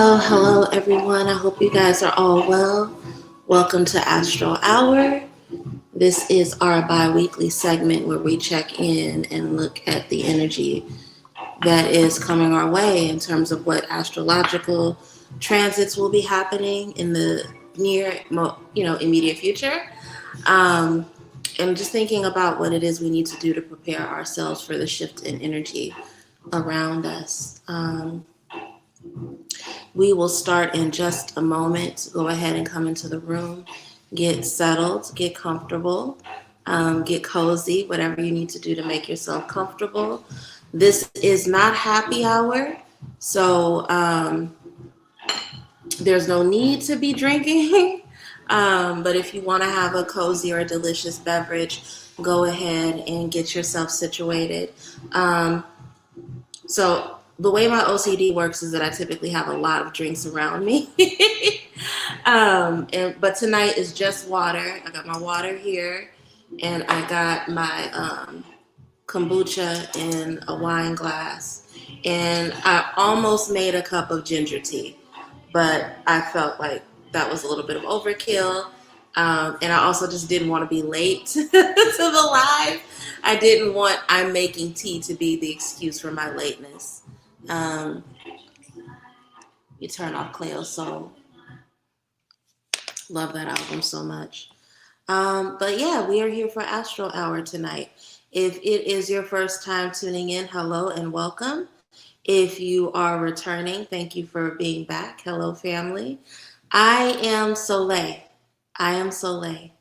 Hello, everyone. I hope you guys are all well. Welcome to Astro Hour. This is our bi-weekly segment where we check in and look at the energy that is coming our way in terms of what astrological transits will be happening in the near, immediate future. Um, and just thinking about what it is we need to do to prepare ourselves for the shift in energy around us. We will start in just a moment. Go ahead and come into the room, get settled, get comfortable, get cozy, whatever you need to do to make yourself comfortable. This is not happy hour, so there's no need to be drinking. But if you want to have a cozy or delicious beverage, go ahead and get yourself situated. So the way my OCD works is that I typically have a lot of drinks around me. But tonight is just water. I got my water here, and I got my kombucha in a wine glass. And I almost made a cup of ginger tea, but I felt like that was a little bit of overkill. And I also just didn't want to be late to the live. I didn't want I'm making tea to be the excuse for my lateness. You turn off Cleo Soul. Love that album so much. But yeah, we are here for Astro Hour tonight. If it is your first time tuning in, hello and welcome. If you are returning, thank you for being back. Hello, family. I am Soleil. I am Soleil.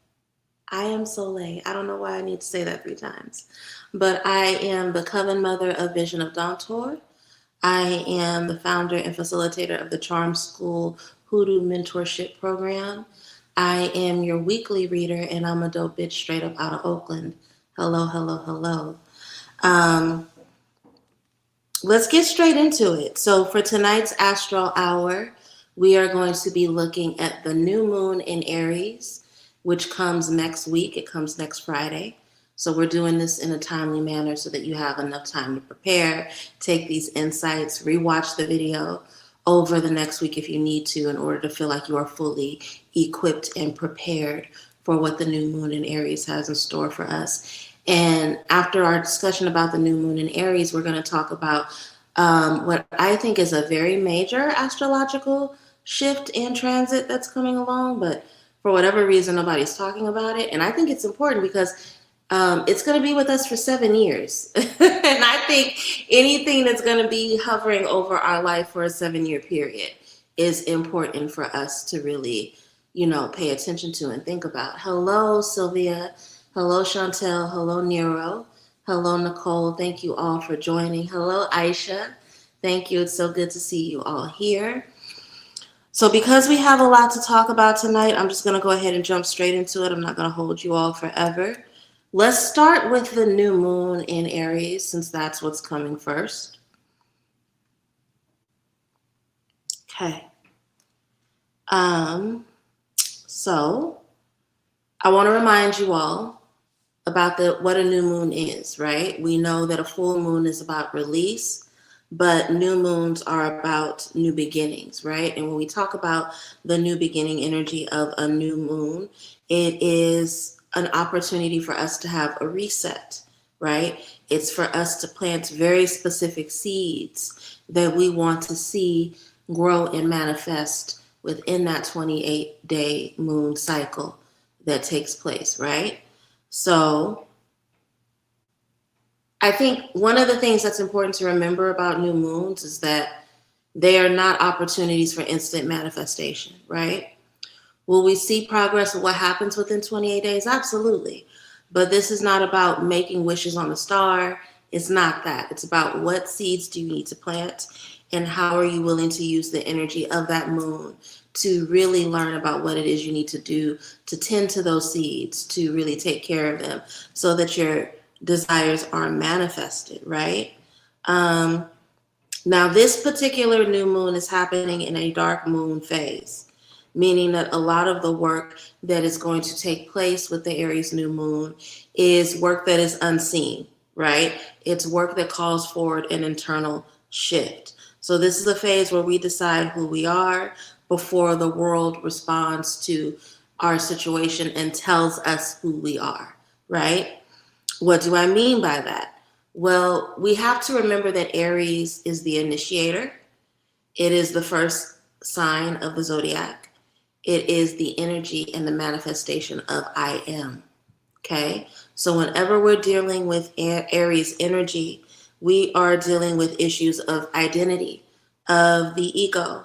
I am Soleil. I don't know why I need to say that 3 times. But I am the Coven Mother of Vision of Dawntor. I am the founder and facilitator of the Charm School Hoodoo Mentorship Program. I am your weekly reader, and I'm a dope bitch straight up out of Oakland. Hello, hello, hello. Let's get straight into it. So for tonight's Astro Hour, we are going to be looking at the new moon in Aries, which comes next week. It comes next Friday. So we're doing this in a timely manner so that you have enough time to prepare, take these insights, rewatch the video over the next week if you need to in order to feel like you are fully equipped and prepared for what the new moon in Aries has in store for us. And after our discussion about the new moon in Aries, we're going to talk about what I think is a very major astrological shift and transit that's coming along, but for whatever reason, nobody's talking about it. And I think it's important because it's going to be with us for 7 years. And I think anything that's going to be hovering over our life for a 7-year period is important for us to really, pay attention to and think about. Hello, Sylvia. Hello, Chantel. Hello, Nero. Hello, Nicole. Thank you all for joining. Hello, Aisha. Thank you. It's so good to see you all here. So because we have a lot to talk about tonight, I'm just going to go ahead and jump straight into it. I'm not going to hold you all forever. Let's start with the new moon in Aries, since that's what's coming first. Okay. So I want to remind you all about what a new moon is, right? We know that a full moon is about release, but new moons are about new beginnings, right? And when we talk about the new beginning energy of a new moon, it is an opportunity for us to have a reset, right? It's for us to plant very specific seeds that we want to see grow and manifest within that 28-day moon cycle that takes place, right? So I think one of the things that's important to remember about new moons is that they are not opportunities for instant manifestation, right? Will we see progress of what happens within 28 days? Absolutely. But this is not about making wishes on a star. It's not that. It's about what seeds do you need to plant and how are you willing to use the energy of that moon to really learn about what it is you need to do to tend to those seeds, to really take care of them so that your desires are manifested, right? Now, this particular new moon is happening in a dark moon phase, meaning that a lot of the work that is going to take place with the Aries new moon is work that is unseen, right? It's work that calls forward an internal shift. So this is a phase where we decide who we are before the world responds to our situation and tells us who we are, right? What do I mean by that? Well, we have to remember that Aries is the initiator. It is the first sign of the zodiac. It is the energy and the manifestation of I am. Okay? So whenever we're dealing with Aries energy, we are dealing with issues of identity, of the ego.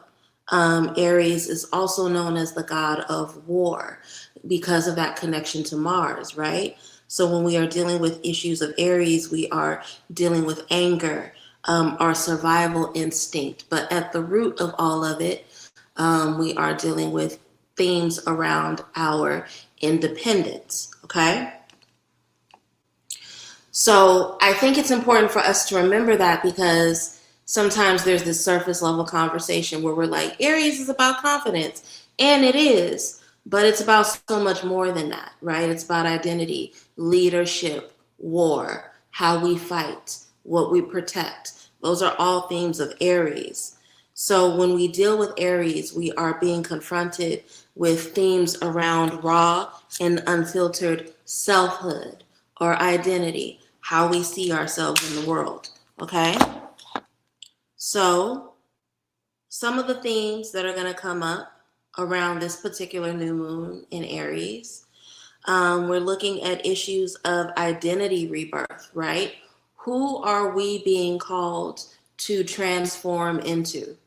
Aries is also known as the god of war because of that connection to Mars, right? So when we are dealing with issues of Aries, we are dealing with anger, our survival instinct. But at the root of all of it, we are dealing with themes around our independence, okay? So I think it's important for us to remember that, because sometimes there's this surface level conversation where we're like, Aries is about confidence, and it is, but it's about so much more than that, right? It's about identity, leadership, war, how we fight, what we protect. Those are all themes of Aries. So when we deal with Aries, we are being confronted with themes around raw and unfiltered selfhood or identity, how we see ourselves in the world, okay? So some of the themes that are going to come up around this particular new moon in Aries, we're looking at issues of identity rebirth, right? Who are we being called to transform into?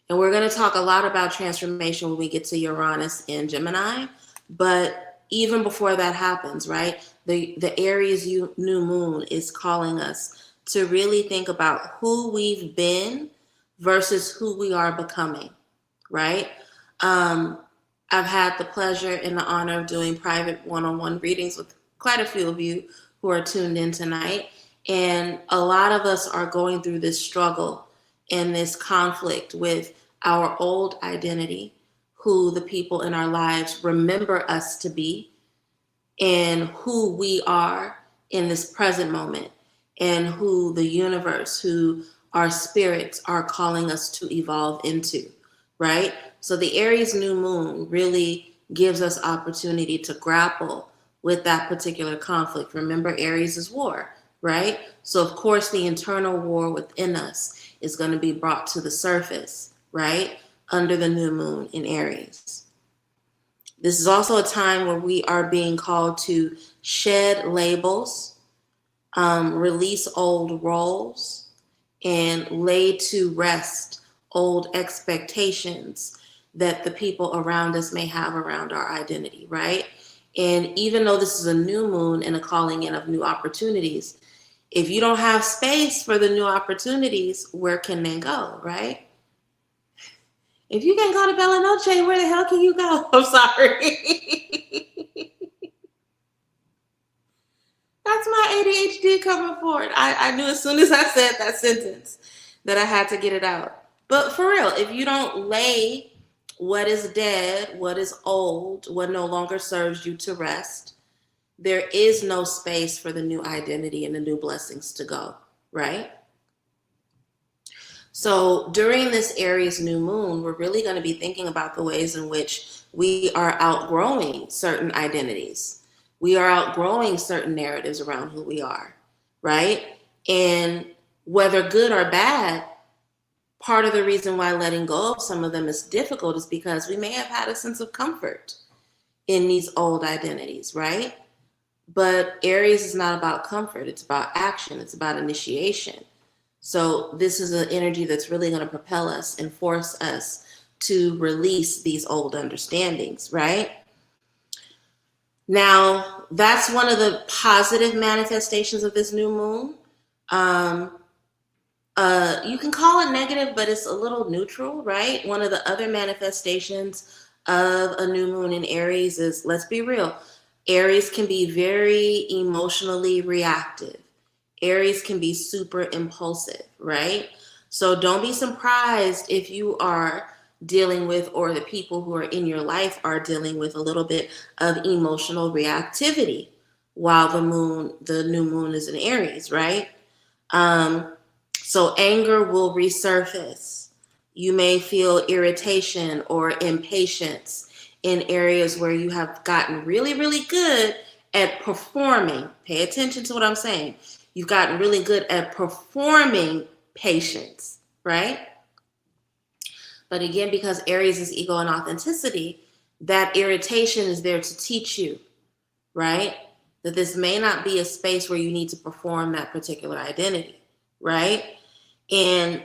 And we're going to talk a lot about transformation when we get to Uranus in Gemini. But even before that happens, right, the Aries new moon is calling us to really think about who we've been versus who we are becoming, right? I've had the pleasure and the honor of doing private one-on-one readings with quite a few of you who are tuned in tonight. And a lot of us are going through this struggle and this conflict with our old identity, who the people in our lives remember us to be, and who we are in this present moment, and who the universe, who our spirits are calling us to evolve into, right? So the Aries new moon really gives us opportunity to grapple with that particular conflict. Remember, Aries is war, right? So of course the internal war within us is going to be brought to the surface, right? Under the new moon in Aries. This is also a time where we are being called to shed labels, release old roles, and lay to rest old expectations that the people around us may have around our identity, right? And even though this is a new moon and a calling in of new opportunities, if you don't have space for the new opportunities, where can they go, right? If you can't go to Bella Noche, where the hell can you go? I'm sorry. That's my ADHD coming forward. I knew as soon as I said that sentence that I had to get it out. But for real, if you don't lay what is dead, what is old, what no longer serves you to rest, there is no space for the new identity and the new blessings to go, right? So during this Aries new moon, we're really going to be thinking about the ways in which we are outgrowing certain identities. We are outgrowing certain narratives around who we are, right? And whether good or bad, part of the reason why letting go of some of them is difficult is because we may have had a sense of comfort in these old identities, right? But Aries is not about comfort. It's about action. It's about initiation. So this is an energy that's really going to propel us and force us to release these old understandings, right? Now, that's one of the positive manifestations of this new moon. You can call it negative, but it's a little neutral, right? One of the other manifestations of a new moon in Aries is, let's be real, Aries can be very emotionally reactive. Aries can be super impulsive, right? So don't be surprised if you are dealing with, or the people who are in your life are dealing with, a little bit of emotional reactivity while the new moon is in Aries, right? So anger will resurface. You may feel irritation or impatience in areas where you have gotten really, really good at performing. Pay attention to what I'm saying. You've gotten really good at performing patience, right? But again, because Aries is ego and authenticity, that irritation is there to teach you, right? That this may not be a space where you need to perform that particular identity, right? And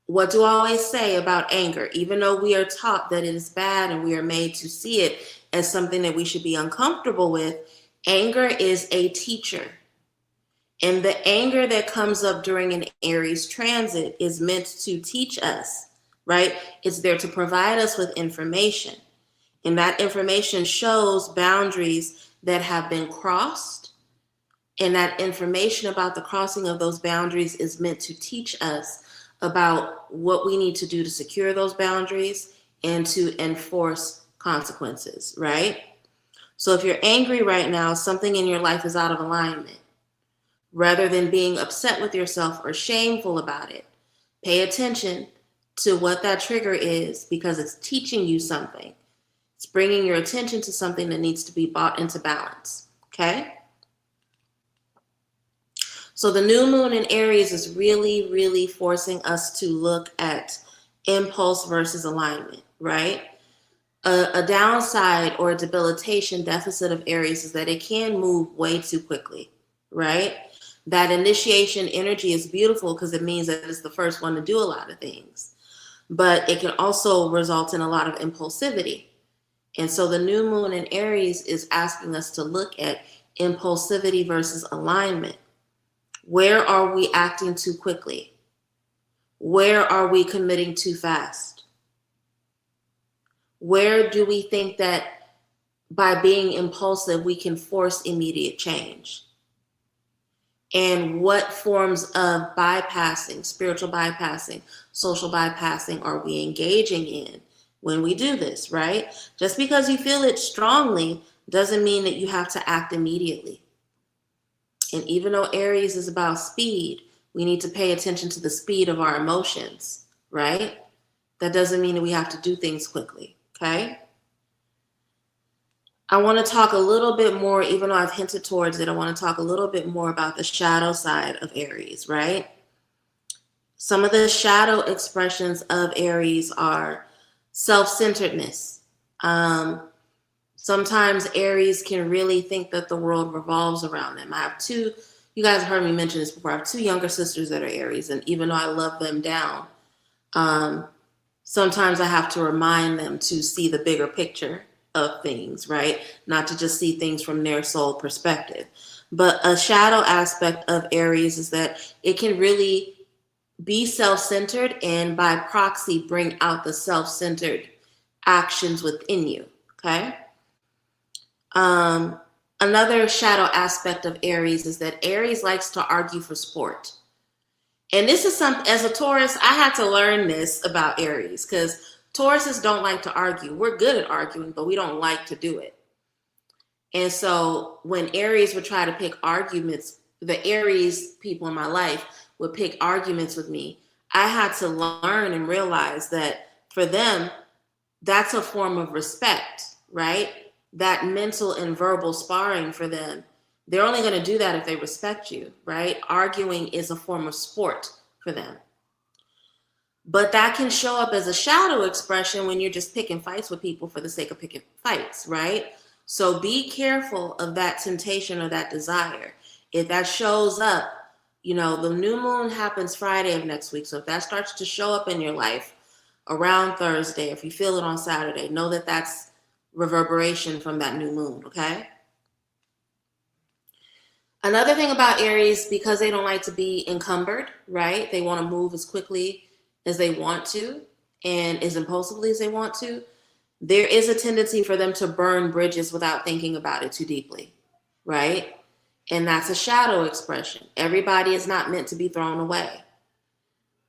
what do I always say about anger? Even though we are taught that it is bad and we are made to see it as something that we should be uncomfortable with, anger is a teacher. And the anger that comes up during an Aries transit is meant to teach us, right? It's there to provide us with information. And that information shows boundaries that have been crossed. And that information about the crossing of those boundaries is meant to teach us about what we need to do to secure those boundaries and to enforce consequences, right? So if you're angry right now, something in your life is out of alignment. Rather than being upset with yourself or shameful about it, pay attention to what that trigger is because it's teaching you something. It's bringing your attention to something that needs to be brought into balance, okay? So the new moon in Aries is really, really forcing us to look at impulse versus alignment, right? A downside or a debilitation deficit of Aries is that it can move way too quickly, right? That initiation energy is beautiful because it means that it's the first one to do a lot of things. But it can also result in a lot of impulsivity. And so the new moon in Aries is asking us to look at impulsivity versus alignment. Where are we acting too quickly? Where are we committing too fast? Where do we think that by being impulsive, we can force immediate change? And what forms of bypassing, spiritual bypassing, social bypassing are we engaging in when we do this, right? Just because you feel it strongly doesn't mean that you have to act immediately. And even though Aries is about speed, we need to pay attention to the speed of our emotions, right? That doesn't mean that we have to do things quickly, okay? I want to talk a little bit more, even though I've hinted towards it, I want to talk a little bit more about the shadow side of Aries, right? Some of the shadow expressions of Aries are self-centeredness. Sometimes Aries can really think that the world revolves around them. I have two, you guys have heard me mention this before, I have two younger sisters that are Aries, and even though I love them down, sometimes I have to remind them to see the bigger picture of things, right? Not to just see things from their soul perspective. But a shadow aspect of Aries is that it can really be self-centered and by proxy bring out the self-centered actions within you, okay? Another shadow aspect of Aries is that Aries likes to argue for sport. And this is something, as a Taurus, I had to learn this about Aries because Tauruses don't like to argue. We're good at arguing, but we don't like to do it. And so when Aries would try to pick arguments, the Aries people in my life would pick arguments with me. I had to learn and realize that for them, that's a form of respect, right? That mental and verbal sparring for them. They're only going to do that if they respect you, right? Arguing is a form of sport for them. But that can show up as a shadow expression when you're just picking fights with people for the sake of picking fights, right? So be careful of that temptation or that desire. If that shows up, you know, the new moon happens Friday of next week. So if that starts to show up in your life around Thursday, if you feel it on Saturday, know that that's reverberation from that new moon, okay? Another thing about Aries, because they don't like to be encumbered, right? They want to move as quickly as they want to and as impulsively as they want to. There is a tendency for them to burn bridges without thinking about it too deeply, right? And that's a shadow expression. Everybody is not meant to be thrown away.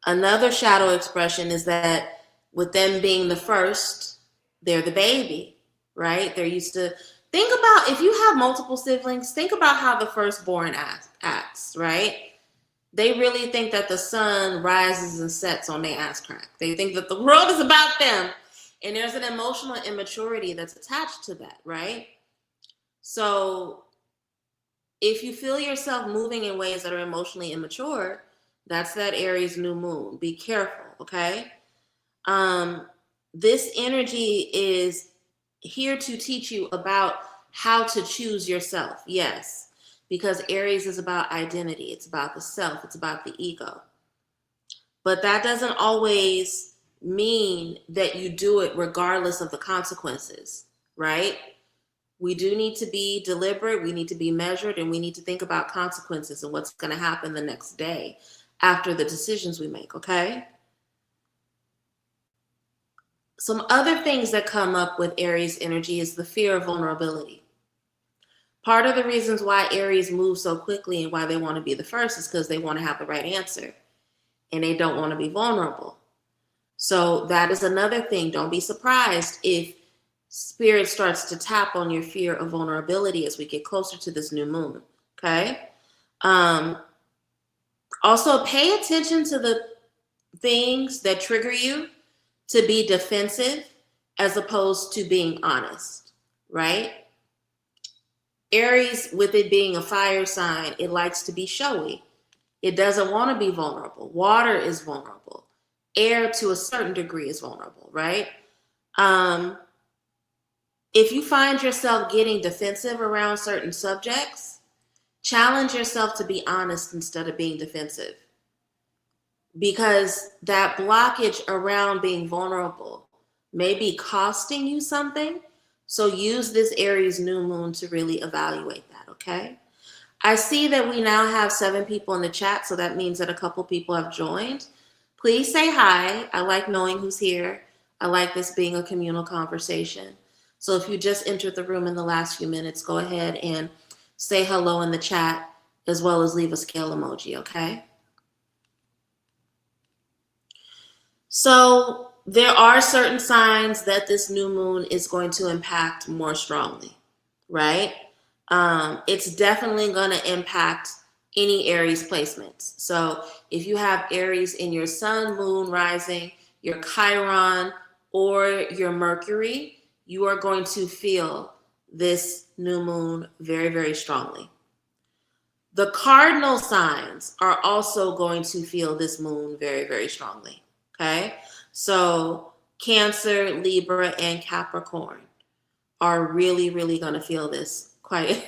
Another shadow expression is that with them being the first, they're the baby, right? They're used to, think about, if you have multiple siblings, think about how the firstborn acts, right? They really think that the sun rises and sets on their ass crack. They think that the world is about them. And there's an emotional immaturity that's attached to that, right? So if you feel yourself moving in ways that are emotionally immature, that's that Aries new moon. Be careful, okay? This energy is here to teach you about how to choose yourself. Yes, because Aries is about identity. It's about the self. It's about the ego. But that doesn't always mean that you do it regardless of the consequences, right? We do need to be deliberate, we need to be measured, and we need to think about consequences and what's going to happen the next day after the decisions we make, okay? Some other things that come up with Aries energy is the fear of vulnerability. Part of the reasons why Aries move so quickly and why they want to be the first is because they want to have the right answer and they don't want to be vulnerable. So that is another thing. Don't be surprised if Spirit starts to tap on your fear of vulnerability as we get closer to this new moon, okay? Also, pay attention to the things that trigger you to be defensive as opposed to being honest, right? Aries, with it being a fire sign, it likes to be showy. It doesn't want to be vulnerable. Water is vulnerable. Air, to a certain degree, is vulnerable, right? If you find yourself getting defensive around certain subjects, challenge yourself to be honest instead of being defensive. Because that blockage around being vulnerable may be costing you something. So use this Aries new moon to really evaluate that, okay? I see that we now have 7 people in the chat, so that means that a couple people have joined. Please say hi. I like knowing who's here. I like this being a communal conversation. So if you just entered the room in the last few minutes, go ahead and say hello in the chat as well as leave a scale emoji, okay? So there are certain signs that this new moon is going to impact more strongly, right? It's definitely going to impact any Aries placements. So if you have Aries in your sun, moon, rising, your Chiron, or your Mercury, you are going to feel this new moon very, very strongly. The cardinal signs are also going to feel this moon very, very strongly, okay? So Cancer, Libra, and Capricorn are really, really going to feel this quite.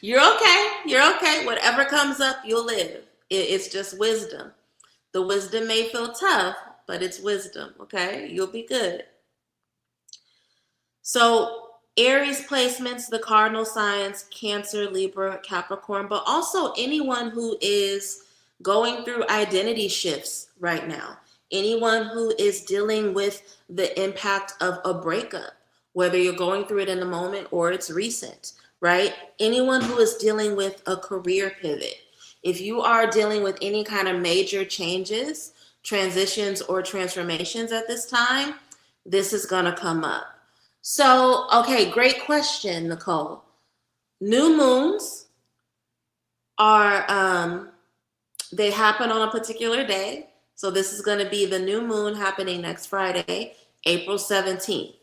You're okay. You're okay. Whatever comes up, you'll live. It's just wisdom. The wisdom may feel tough, but it's wisdom, okay? You'll be good. So Aries placements, the cardinal signs, Cancer, Libra, Capricorn, but also anyone who is going through identity shifts right now. Anyone who is dealing with the impact of a breakup, whether you're going through it in the moment or it's recent, right? Anyone who is dealing with a career pivot. If you are dealing with any kind of major changes, transitions, or transformations at this time, this is going to come up. So, okay, great question, Nicole. New moons are, they happen on a particular day. So this is going to be the new moon happening next Friday, April 17th.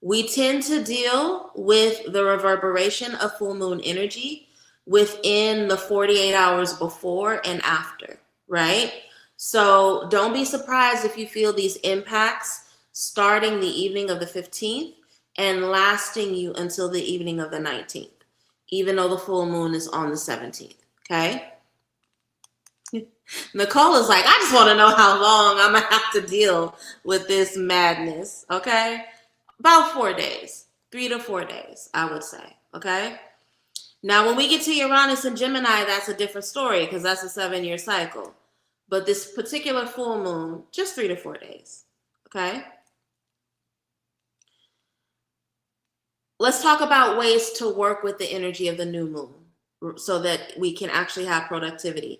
We tend to deal with the reverberation of full moon energy within the 48 hours before and after, right? So don't be surprised if you feel these impacts starting the evening of the 15th and lasting you until the evening of the 19th, even though the full moon is on the 17th, okay? Nicole is like, I just want to know how long I'm going to have to deal with this madness, okay? About 4 days, 3 to 4 days, I would say, okay? Now, when we get to Uranus and Gemini, that's a different story because that's a 7-year cycle. But this particular full moon, just 3 to 4 days, okay? Let's talk about ways to work with the energy of the new moon so that we can actually have productivity.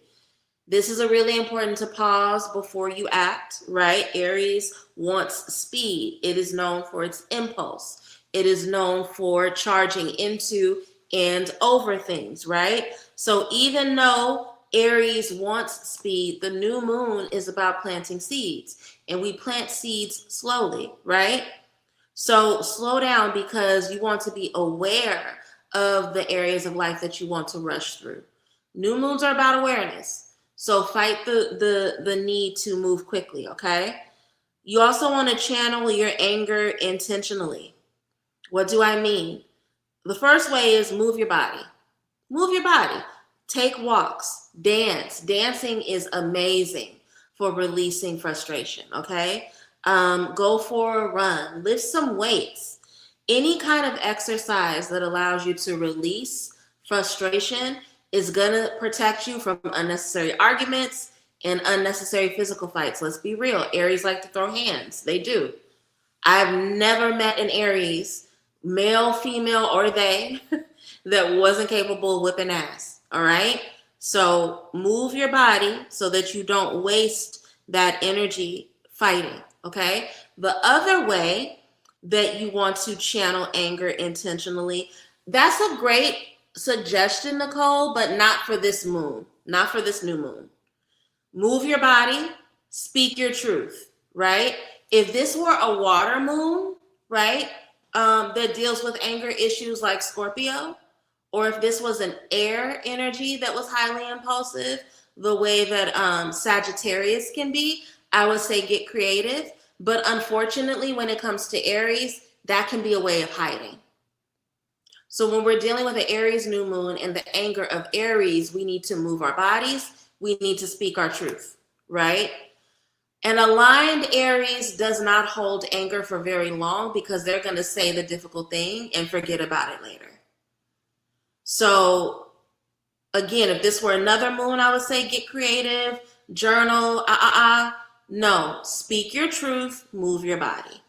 This is a really important to pause before you act, right? Aries wants speed. It is known for its impulse. It is known for charging into and over things, right? So even though Aries wants speed, the new moon is about planting seeds, and we plant seeds slowly, right? So slow down because you want to be aware of the areas of life that you want to rush through. New moons are about awareness. So fight the need to move quickly, okay? You also want to channel your anger intentionally. What do I mean? The first way is move your body. Move your body. Take walks, dance. Dancing is amazing for releasing frustration, okay? Go for a run, lift some weights. Any kind of exercise that allows you to release frustration is gonna protect you from unnecessary arguments and unnecessary physical fights. Let's be real. Aries like to throw hands. They do. I've never met an Aries, male, female, or they, that wasn't capable of whipping ass. All right? So move your body so that you don't waste that energy fighting. Okay? The other way that you want to channel anger intentionally, that's a great suggestion, Nicole, but not for this moon, not for this new moon. Move your body, speak your truth, right? If this were a water moon, right, that deals with anger issues like Scorpio, or if this was an air energy that was highly impulsive, the way that Sagittarius can be, I would say get creative. But unfortunately, when it comes to Aries, that can be a way of hiding. So when we're dealing with the Aries new moon and the anger of Aries, we need to move our bodies. We need to speak our truth, right? An aligned Aries does not hold anger for very long because they're going to say the difficult thing and forget about it later. So again, if this were another moon, I would say get creative, journal, No, speak your truth, move your body,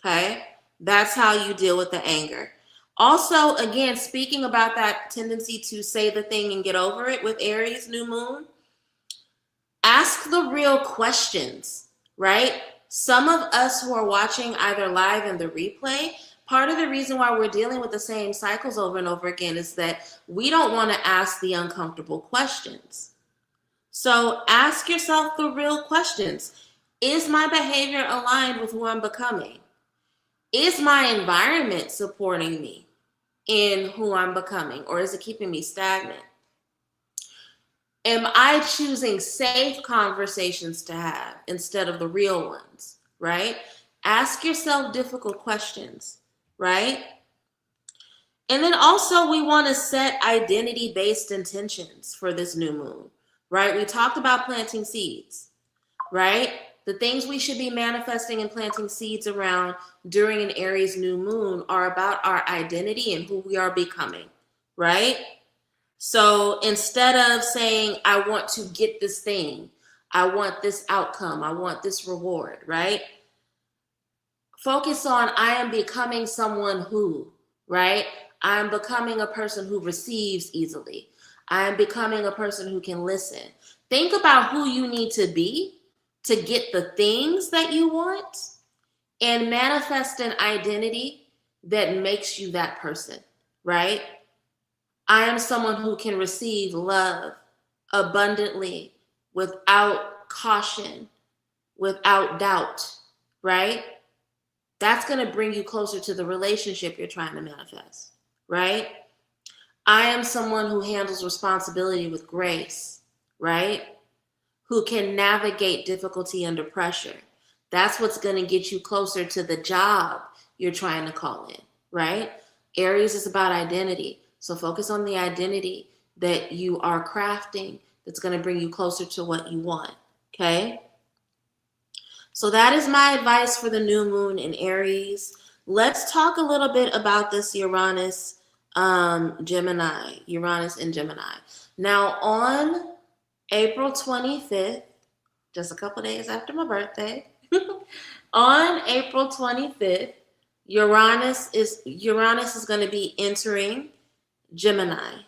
okay? That's how you deal with the anger. Also, again, speaking about that tendency to say the thing and get over it with Aries new moon, ask the real questions, right? Some of us who are watching either live in the replay, part of the reason why we're dealing with the same cycles over and over again is that we don't want to ask the uncomfortable questions. So ask yourself the real questions. Is my behavior aligned with who I'm becoming? Is my environment supporting me in who I'm becoming, or is it keeping me stagnant? Am I choosing safe conversations to have instead of the real ones, right? Ask yourself difficult questions, right? And then also we want to set identity-based intentions for this new moon, right? We talked about planting seeds, right? The things we should be manifesting and planting seeds around during an Aries new moon are about our identity and who we are becoming, right? So instead of saying, I want to get this thing, I want this outcome, I want this reward, right? Focus on, I am becoming someone who, right? I am becoming a person who receives easily. I am becoming a person who can listen. Think about who you need to be to get the things that you want and manifest an identity that makes you that person, right? I am someone who can receive love abundantly, without caution, without doubt, right? That's going to bring you closer to the relationship you're trying to manifest, right? I am someone who handles responsibility with grace, right? Who can navigate difficulty under pressure. That's what's going to get you closer to the job you're trying to call in, right? Aries is about identity. So focus on the identity that you are crafting that's going to bring you closer to what you want, okay? So that is my advice for the new moon in Aries. Let's talk a little bit about this Uranus, Gemini, Uranus in Gemini. Now on April 25th, just a couple days after my birthday, on April 25th, Uranus is going to be entering Gemini.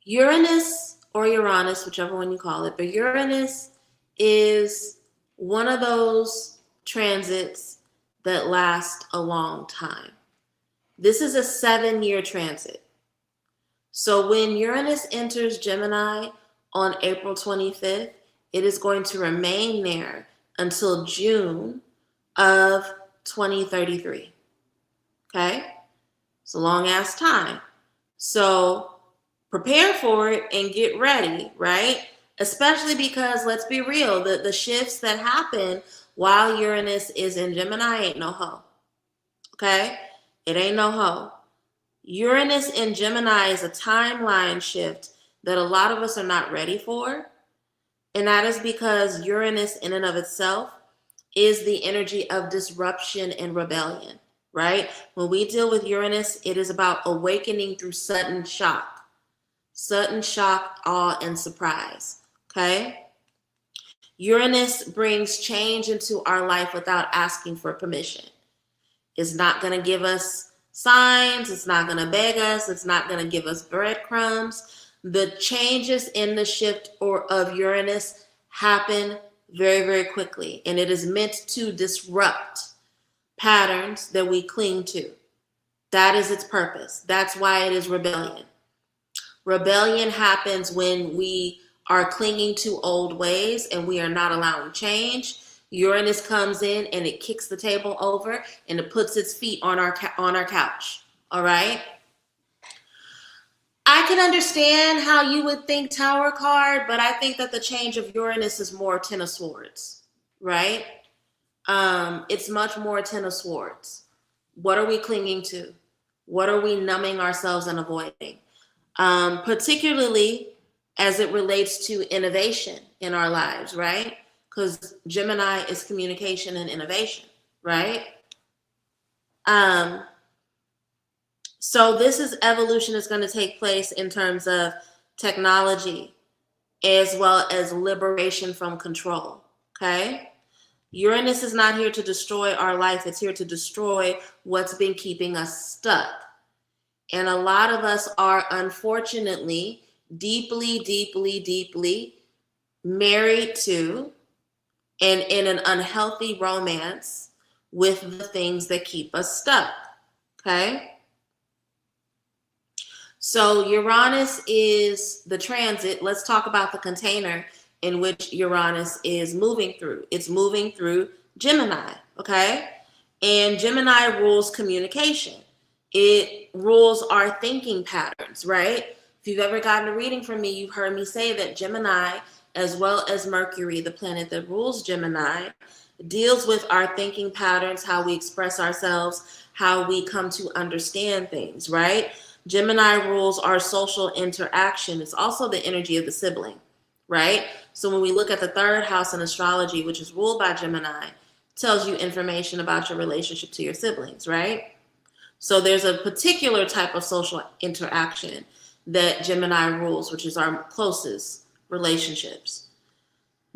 Uranus or Uranus, whichever one you call it, but Uranus is one of those transits that last a long time. This is a 7-year transit. So when Uranus enters Gemini on April 25th, it is going to remain there until June of 2033. Okay? It's a long ass time. So prepare for it and get ready, right? Especially because, let's be real, the shifts that happen while Uranus is in Gemini ain't no hoe. Okay? It ain't no hoe. Uranus in Gemini is a timeline shift that a lot of us are not ready for. And that is because Uranus, in and of itself, is the energy of disruption and rebellion, right? When we deal with Uranus, it is about awakening through sudden shock, awe, and surprise, okay? Uranus brings change into our life without asking for permission. It's not going to give us signs. It's not going to beg us. It's not going to give us breadcrumbs. The changes in the shift of Uranus happen very, very quickly, and it is meant to disrupt patterns that we cling to. That is its purpose. That's why it is rebellion. Rebellion happens when we are clinging to old ways and we are not allowing change. Uranus comes in and it kicks the table over and it puts its feet on our couch. All right? I can understand how you would think Tower card, but I think that the change of Uranus is more Ten of Swords, right? It's much more Ten of Swords. What are we clinging to? What are we numbing ourselves and avoiding? Particularly as it relates to innovation in our lives, right? Because Gemini is communication and innovation, right? So this is evolution is going to take place in terms of technology as well as liberation from control, okay? Uranus is not here to destroy our life. It's here to destroy what's been keeping us stuck. And a lot of us are unfortunately deeply, deeply, deeply married to and in an unhealthy romance with the things that keep us stuck, okay? So Uranus is the transit. Let's talk about the container in which Uranus is moving through. It's moving through Gemini, okay? And Gemini rules communication. It rules our thinking patterns, right? If you've ever gotten a reading from me, you've heard me say that Gemini, as well as Mercury, the planet that rules Gemini, deals with our thinking patterns, how we express ourselves, how we come to understand things, right? Gemini rules our social interaction. It's also the energy of the sibling, right? So when we look at the third house in astrology, which is ruled by Gemini, tells you information about your relationship to your siblings, right? So there's a particular type of social interaction that Gemini rules, which is our closest relationships.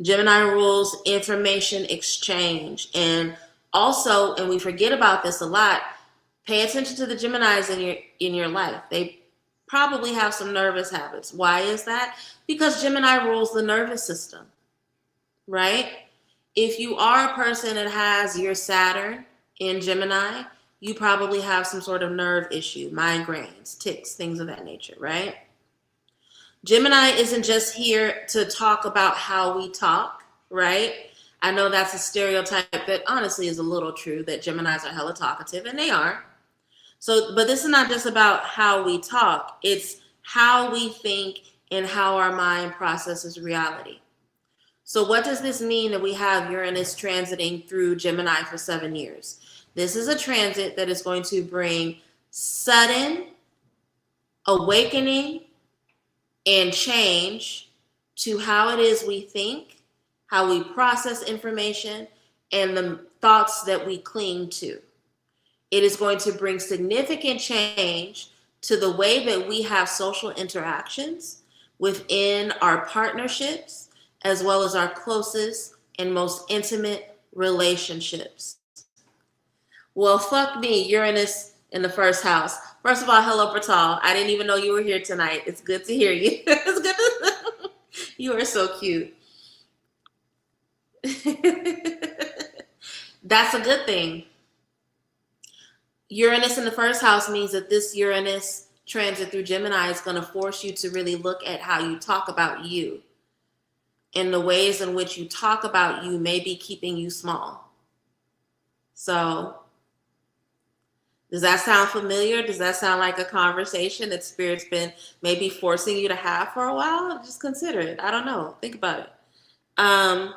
Gemini rules information exchange. And also, and we forget about this a lot, pay attention to the Geminis in your life. They probably have some nervous habits. Why is that? Because Gemini rules the nervous system, right? If you are a person that has your Saturn in Gemini, you probably have some sort of nerve issue, migraines, tics, things of that nature, right? Gemini isn't just here to talk about how we talk, right? I know that's a stereotype that honestly is a little true, that Geminis are hella talkative, and they are. So, but this is not just about how we talk. It's how we think and how our mind processes reality. So what does this mean that we have Uranus transiting through Gemini for 7 years? This is a transit that is going to bring sudden awakening and change to how it is we think, how we process information, and the thoughts that we cling to. It is going to bring significant change to the way that we have social interactions within our partnerships, as well as our closest and most intimate relationships. Well, fuck me, Uranus in the first house. First of all, hello, Pratal. I didn't even know you were here tonight. It's good to hear you. It's good to you are so cute. That's a good thing. Uranus in the first house means that this Uranus transit through Gemini is going to force you to really look at how you talk about you. And the ways in which you talk about you may be keeping you small. So, does that sound familiar? Does that sound like a conversation that Spirit's been maybe forcing you to have for a while? Just consider it. I don't know. Think about it.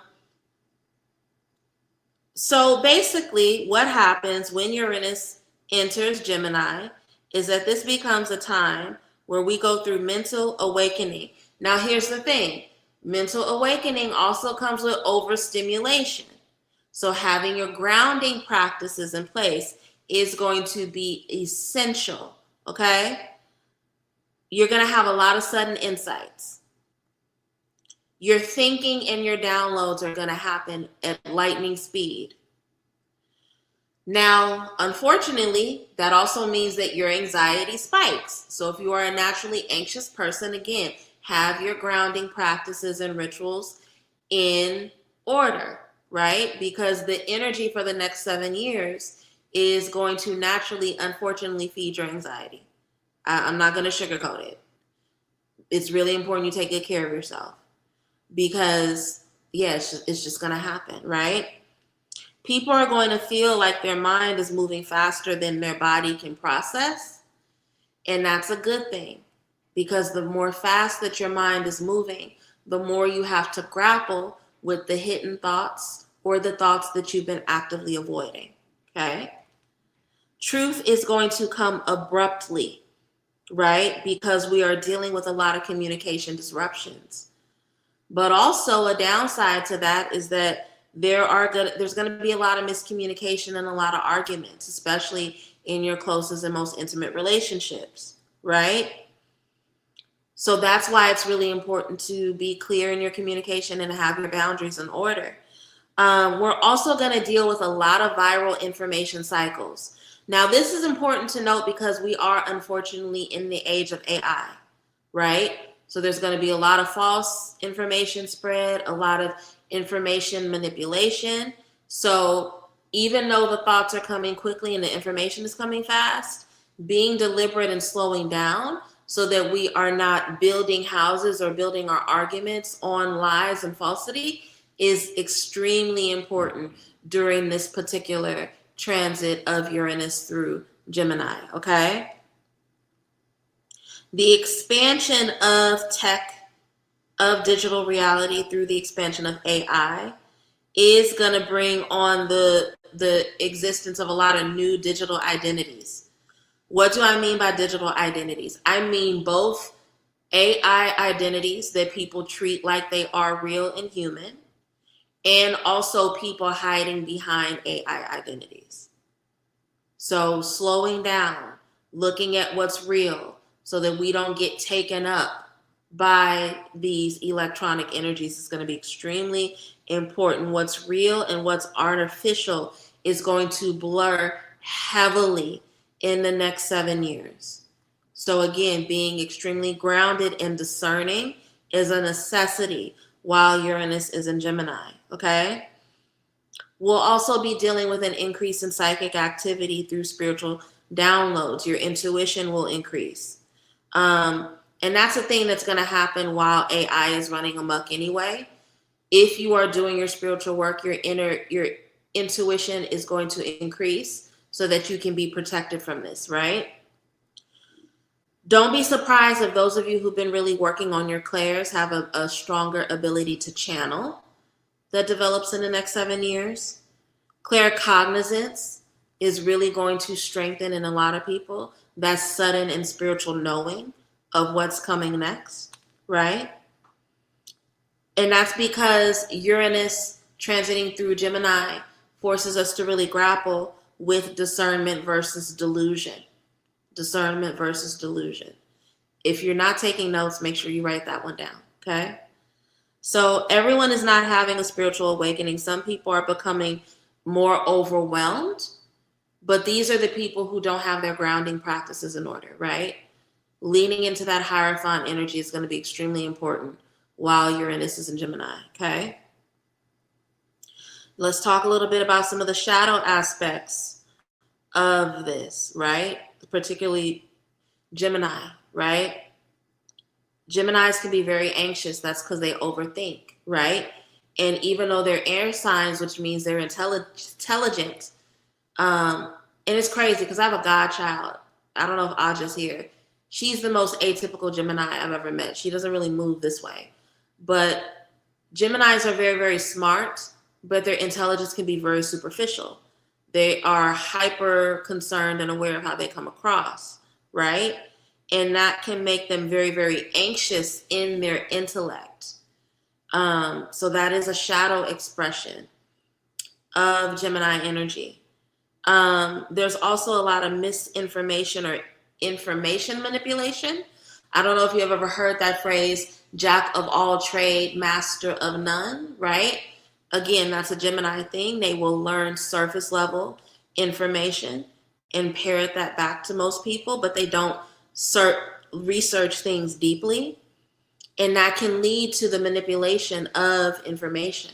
So basically, what happens when Uranus enters Gemini is that this becomes a time where we go through mental awakening. Now, here's the thing. Mental awakening also comes with overstimulation. So having your grounding practices in place is going to be essential, okay? You're going to have a lot of sudden insights. Your thinking and your downloads are going to happen at lightning speed. Now, unfortunately, that also means that your anxiety spikes. So if you are a naturally anxious person, again, have your grounding practices and rituals in order, right? Because the energy for the next 7 years is going to naturally, unfortunately, feed your anxiety. I'm not going to sugarcoat it. It's really important you take good care of yourself because, yeah, it's just going to happen, right? People are going to feel like their mind is moving faster than their body can process. And that's a good thing because the more fast that your mind is moving, the more you have to grapple with the hidden thoughts or the thoughts that you've been actively avoiding, okay? Truth is going to come abruptly, right? Because we are dealing with a lot of communication disruptions. But also a downside to that is that there's going to be a lot of miscommunication and a lot of arguments, especially in your closest and most intimate relationships, right? So that's why it's really important to be clear in your communication and have your boundaries in order. We're also going to deal with a lot of viral information cycles. Now, this is important to note because we are unfortunately in the age of AI, right? So there's going to be a lot of false information spread, a lot of information manipulation. So even though the thoughts are coming quickly and the information is coming fast, being deliberate and slowing down so that we are not building houses or building our arguments on lies and falsity is extremely important during this particular transit of Uranus through Gemini, okay? The expansion of tech, of digital reality through the expansion of AI is going to bring on the existence of a lot of new digital identities. What do I mean by digital identities? I mean both AI identities that people treat like they are real and human, and also people hiding behind AI identities. So slowing down, looking at what's real so that we don't get taken up by these electronic energies is going to be extremely important. What's real and what's artificial is going to blur heavily in the next 7 years. So again, being extremely grounded and discerning is a necessity while Uranus is in Gemini, okay? We'll also be dealing with an increase in psychic activity through spiritual downloads. Your intuition will increase. And that's a thing that's going to happen while AI is running amok anyway. If you are doing your spiritual work, your intuition is going to increase so that you can be protected from this, right? Don't be surprised if those of you who've been really working on your clairs have a stronger ability to channel that develops in the next 7 years. Claircognizance is really going to strengthen in a lot of people. That's sudden and spiritual knowing of what's coming next, right? And that's because Uranus transiting through Gemini forces us to really grapple with discernment versus delusion. Discernment versus delusion. If you're not taking notes, make sure you write that one down, okay? So everyone is not having a spiritual awakening. Some people are becoming more overwhelmed, but these are the people who don't have their grounding practices in order, right? Leaning into that Hierophant energy is going to be extremely important while Uranus is in Gemini, okay? Let's talk a little bit about some of the shadow aspects of this, right? Particularly Gemini, right? Geminis can be very anxious. That's because they overthink, right? And even though they're air signs, which means they're intelligent, and it's crazy because I have a godchild. I don't know if Aja's here. She's the most atypical Gemini I've ever met. She doesn't really move this way. But Geminis are very, very smart, but their intelligence can be very superficial. They are hyper concerned and aware of how they come across, right? And that can make them very, very anxious in their intellect. So that is a shadow expression of Gemini energy. There's also a lot of misinformation or information manipulation. I don't know if you've ever heard that phrase, jack of all trade, master of none, right? Again, that's a Gemini thing. They will learn surface level information and parrot that back to most people, but they don't research things deeply. And that can lead to the manipulation of information,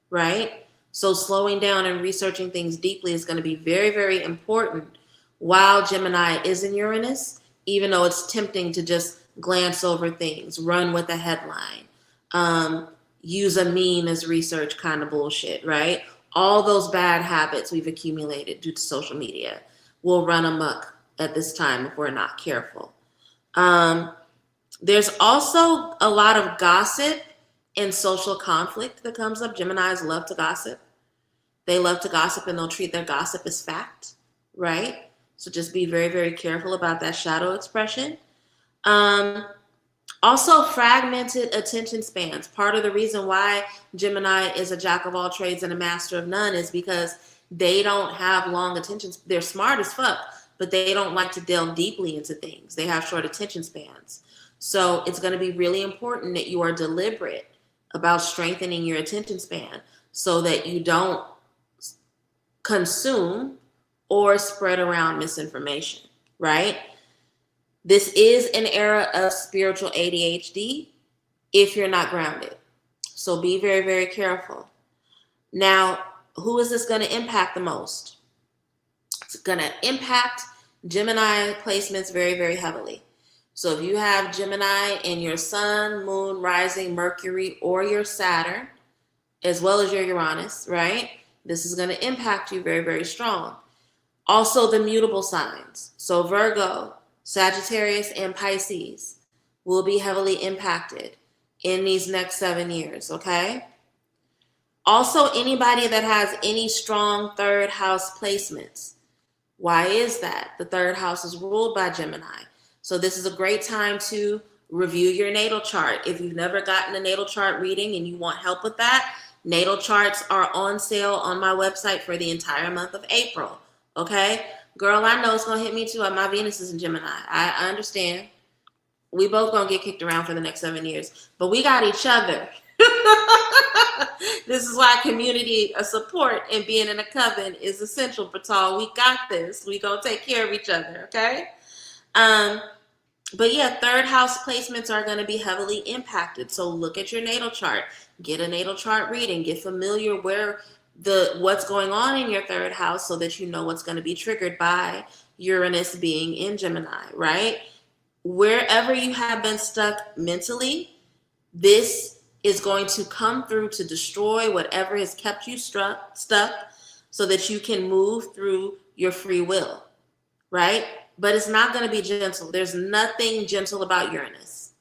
right? So slowing down and researching things deeply is going to be very, very important while Gemini is in Uranus, even though it's tempting to just glance over things, run with a headline, use a meme as research kind of bullshit, right? All those bad habits we've accumulated due to social media will run amok at this time if we're not careful. There's also a lot of gossip and social conflict that comes up. Geminis love to gossip. They love to gossip and they'll treat their gossip as fact, right? So just be very, very careful about that shadow expression. Also, fragmented attention spans. Part of the reason why Gemini is a jack of all trades and a master of none is because they don't have long attention. They're smart as fuck, but they don't like to delve deeply into things. They have short attention spans. So it's going to be really important that you are deliberate about strengthening your attention span so that you don't consume or spread around misinformation, right? This is an era of spiritual ADHD if you're not grounded. So be very, very careful. Now, who is this going to impact the most? It's going to impact Gemini placements very, very heavily. So if you have Gemini in your sun, moon, rising, Mercury, or your Saturn, as well as your Uranus, right? This is going to impact you very, very strong. Also the mutable signs. So Virgo, Sagittarius, and Pisces will be heavily impacted in these next 7 years, okay? Also, anybody that has any strong third house placements. Why is that? The third house is ruled by Gemini. So this is a great time to review your natal chart. If you've never gotten a natal chart reading and you want help with that, natal charts are on sale on my website for the entire month of April, okay? Girl, I know it's going to hit me too. My Venus is in Gemini. I understand. We both going to get kicked around for the next 7 years, but we got each other. This is why community support and being in a coven is essential, Patal. We got this. We going to take care of each other, okay? But yeah, third house placements are going to be heavily impacted. So look at your natal chart, get a natal chart reading, get familiar what's going on in your third house so that you know what's going to be triggered by Uranus being in Gemini, right? Wherever you have been stuck mentally, this is going to come through to destroy whatever has kept you stuck so that you can move through your free will, right? But it's not going to be gentle. There's nothing gentle about Uranus,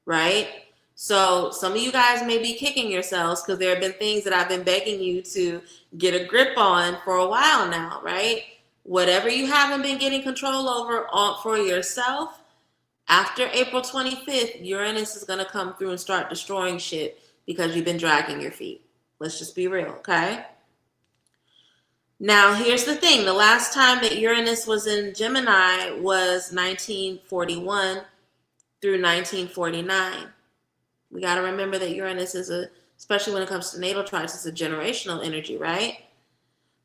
right? So some of you guys may be kicking yourselves because there have been things that I've been begging you to get a grip on for a while now, right? Whatever you haven't been getting control over for yourself, after April 25th, Uranus is going to come through and start destroying shit because you've been dragging your feet. Let's just be real, okay? Now, here's the thing. The last time that Uranus was in Gemini was 1941 through 1949. We got to remember that Uranus is especially when it comes to natal charts, it's a generational energy, right?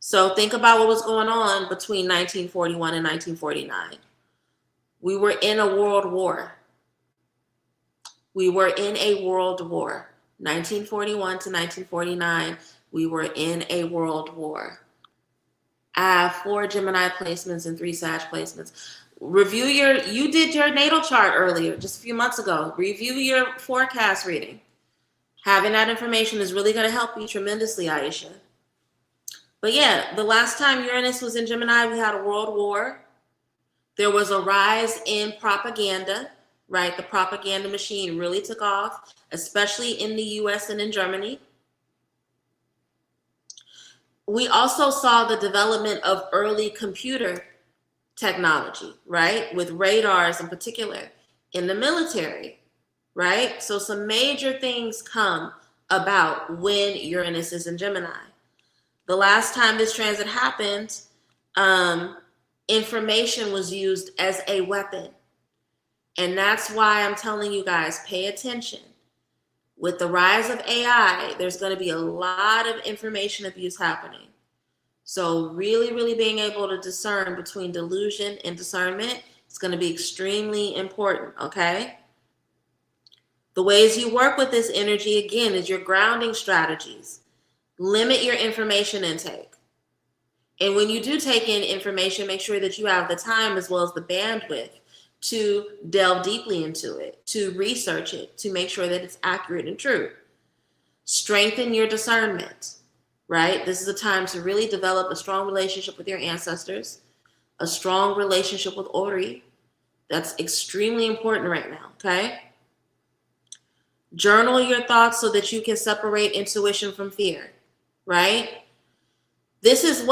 So think about what was going on between 1941 and 1949. We were in a world war. 1941 to 1949, we were in a world war. I have 4 Gemini placements and 3 Sag placements. You did your natal chart earlier, just a few months ago. Review your forecast reading. Having that information is really going to help you tremendously, Aisha. But yeah, the last time Uranus was in Gemini, we had a world war. There was a rise in propaganda, right? The propaganda machine really took off, especially in the US and in Germany. We also saw the development of early computer technology, right? With radars in particular in the military, right? So some major things come about when Uranus is in Gemini. The last time this transit happened, information was used as a weapon. And that's why I'm telling you guys, pay attention. With the rise of AI, there's going to be a lot of information abuse happening. So really, really being able to discern between delusion and discernment is going to be extremely important, okay? The ways you work with this energy, again, is your grounding strategies. Limit your information intake. And when you do take in information, make sure that you have the time as well as the bandwidth to delve deeply into it, to research it, to make sure that it's accurate and true. Strengthen your discernment, right? This is a time to really develop a strong relationship with your ancestors, a strong relationship with Ori. That's extremely important right now, okay? Journal your thoughts so that you can separate intuition from fear, right? This is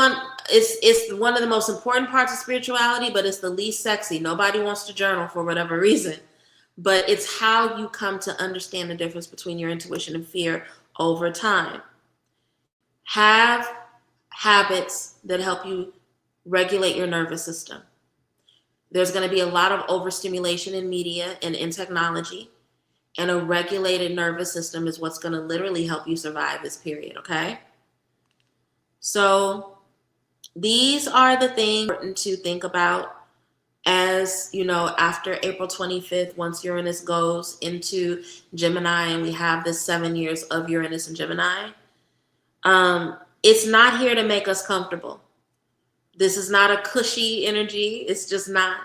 it's one of the most important parts of spirituality, but it's the least sexy. Nobody wants to journal for whatever reason, but it's how you come to understand the difference between your intuition and fear over time. Have habits that help you regulate your nervous system. There's going to be a lot of overstimulation in media and in technology, and a regulated nervous system is what's going to literally help you survive this period, okay? So these are the things important to think about as, after April 25th, once Uranus goes into Gemini and we have this 7 years of Uranus and Gemini. It's not here to make us comfortable. This is not a cushy energy. It's just not.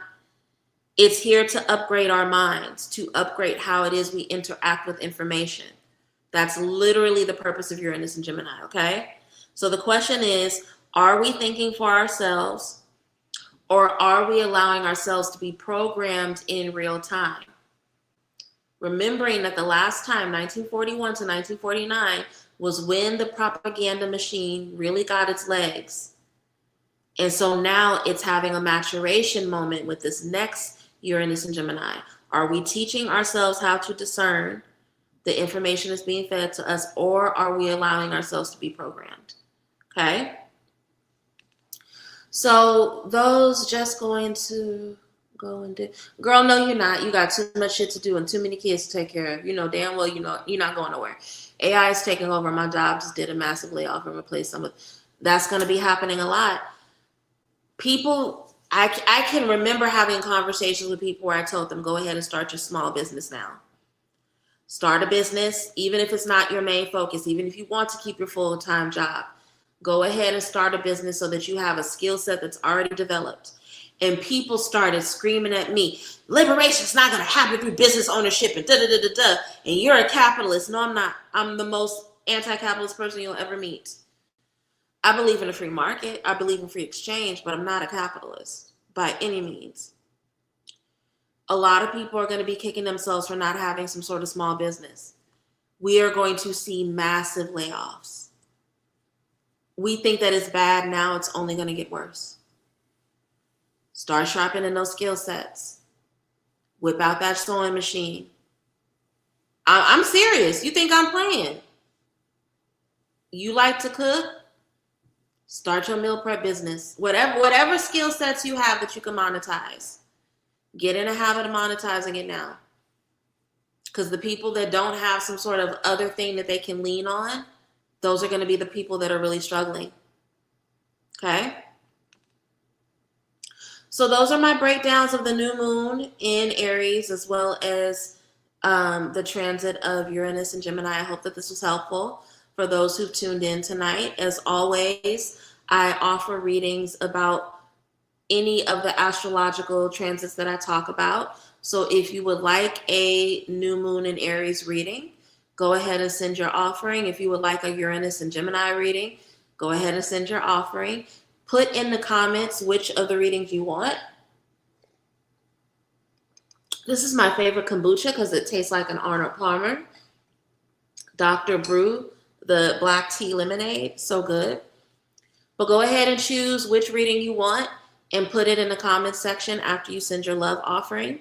It's here to upgrade our minds, to upgrade how it is we interact with information. That's literally the purpose of Uranus and Gemini, okay? So the question is, are we thinking for ourselves, or are we allowing ourselves to be programmed in real time? Remembering that the last time, 1941 to 1949, was when the propaganda machine really got its legs. And so now it's having a maturation moment with this next Uranus and Gemini. Are we teaching ourselves how to discern the information that's being fed to us, or are we allowing ourselves to be programmed? Okay? So those just going to go and do. Girl, no, you're not. You got too much shit to do and too many kids to take care of. Damn well you're not going nowhere. AI is taking over. My job just did a massive layoff and replaced some of. That's going to be happening a lot. People, I can remember having conversations with people where I told them, go ahead and start your small business now. Start a business, even if it's not your main focus, even if you want to keep your full-time job. Go ahead and start a business so that you have a skill set that's already developed. And people started screaming at me, liberation's not going to happen through business ownership and da-da-da-da-da. And you're a capitalist. No, I'm not. I'm the most anti-capitalist person you'll ever meet. I believe in a free market. I believe in free exchange, but I'm not a capitalist by any means. A lot of people are going to be kicking themselves for not having some sort of small business. We are going to see massive layoffs. We think that it's bad now. It's only going to get worse. Start sharpening those skill sets. Whip out that sewing machine. I'm serious. You think I'm playing? You like to cook? Start your meal prep business. Whatever skill sets you have that you can monetize. Get in a habit of monetizing it now. Because the people that don't have some sort of other thing that they can lean on, those are going to be the people that are really struggling. Okay? So those are my breakdowns of the new moon in Aries, as well as the transit of Uranus and Gemini. I hope that this was helpful for those who've tuned in tonight. As always, I offer readings about any of the astrological transits that I talk about. So if you would like a new moon in Aries reading, go ahead and send your offering. If you would like a Uranus and Gemini reading, go ahead and send your offering. Put in the comments which of the readings you want. This is my favorite kombucha because it tastes like an Arnold Palmer. Dr. Brew, the black tea lemonade, so good. But go ahead and choose which reading you want and put it in the comments section after you send your love offering.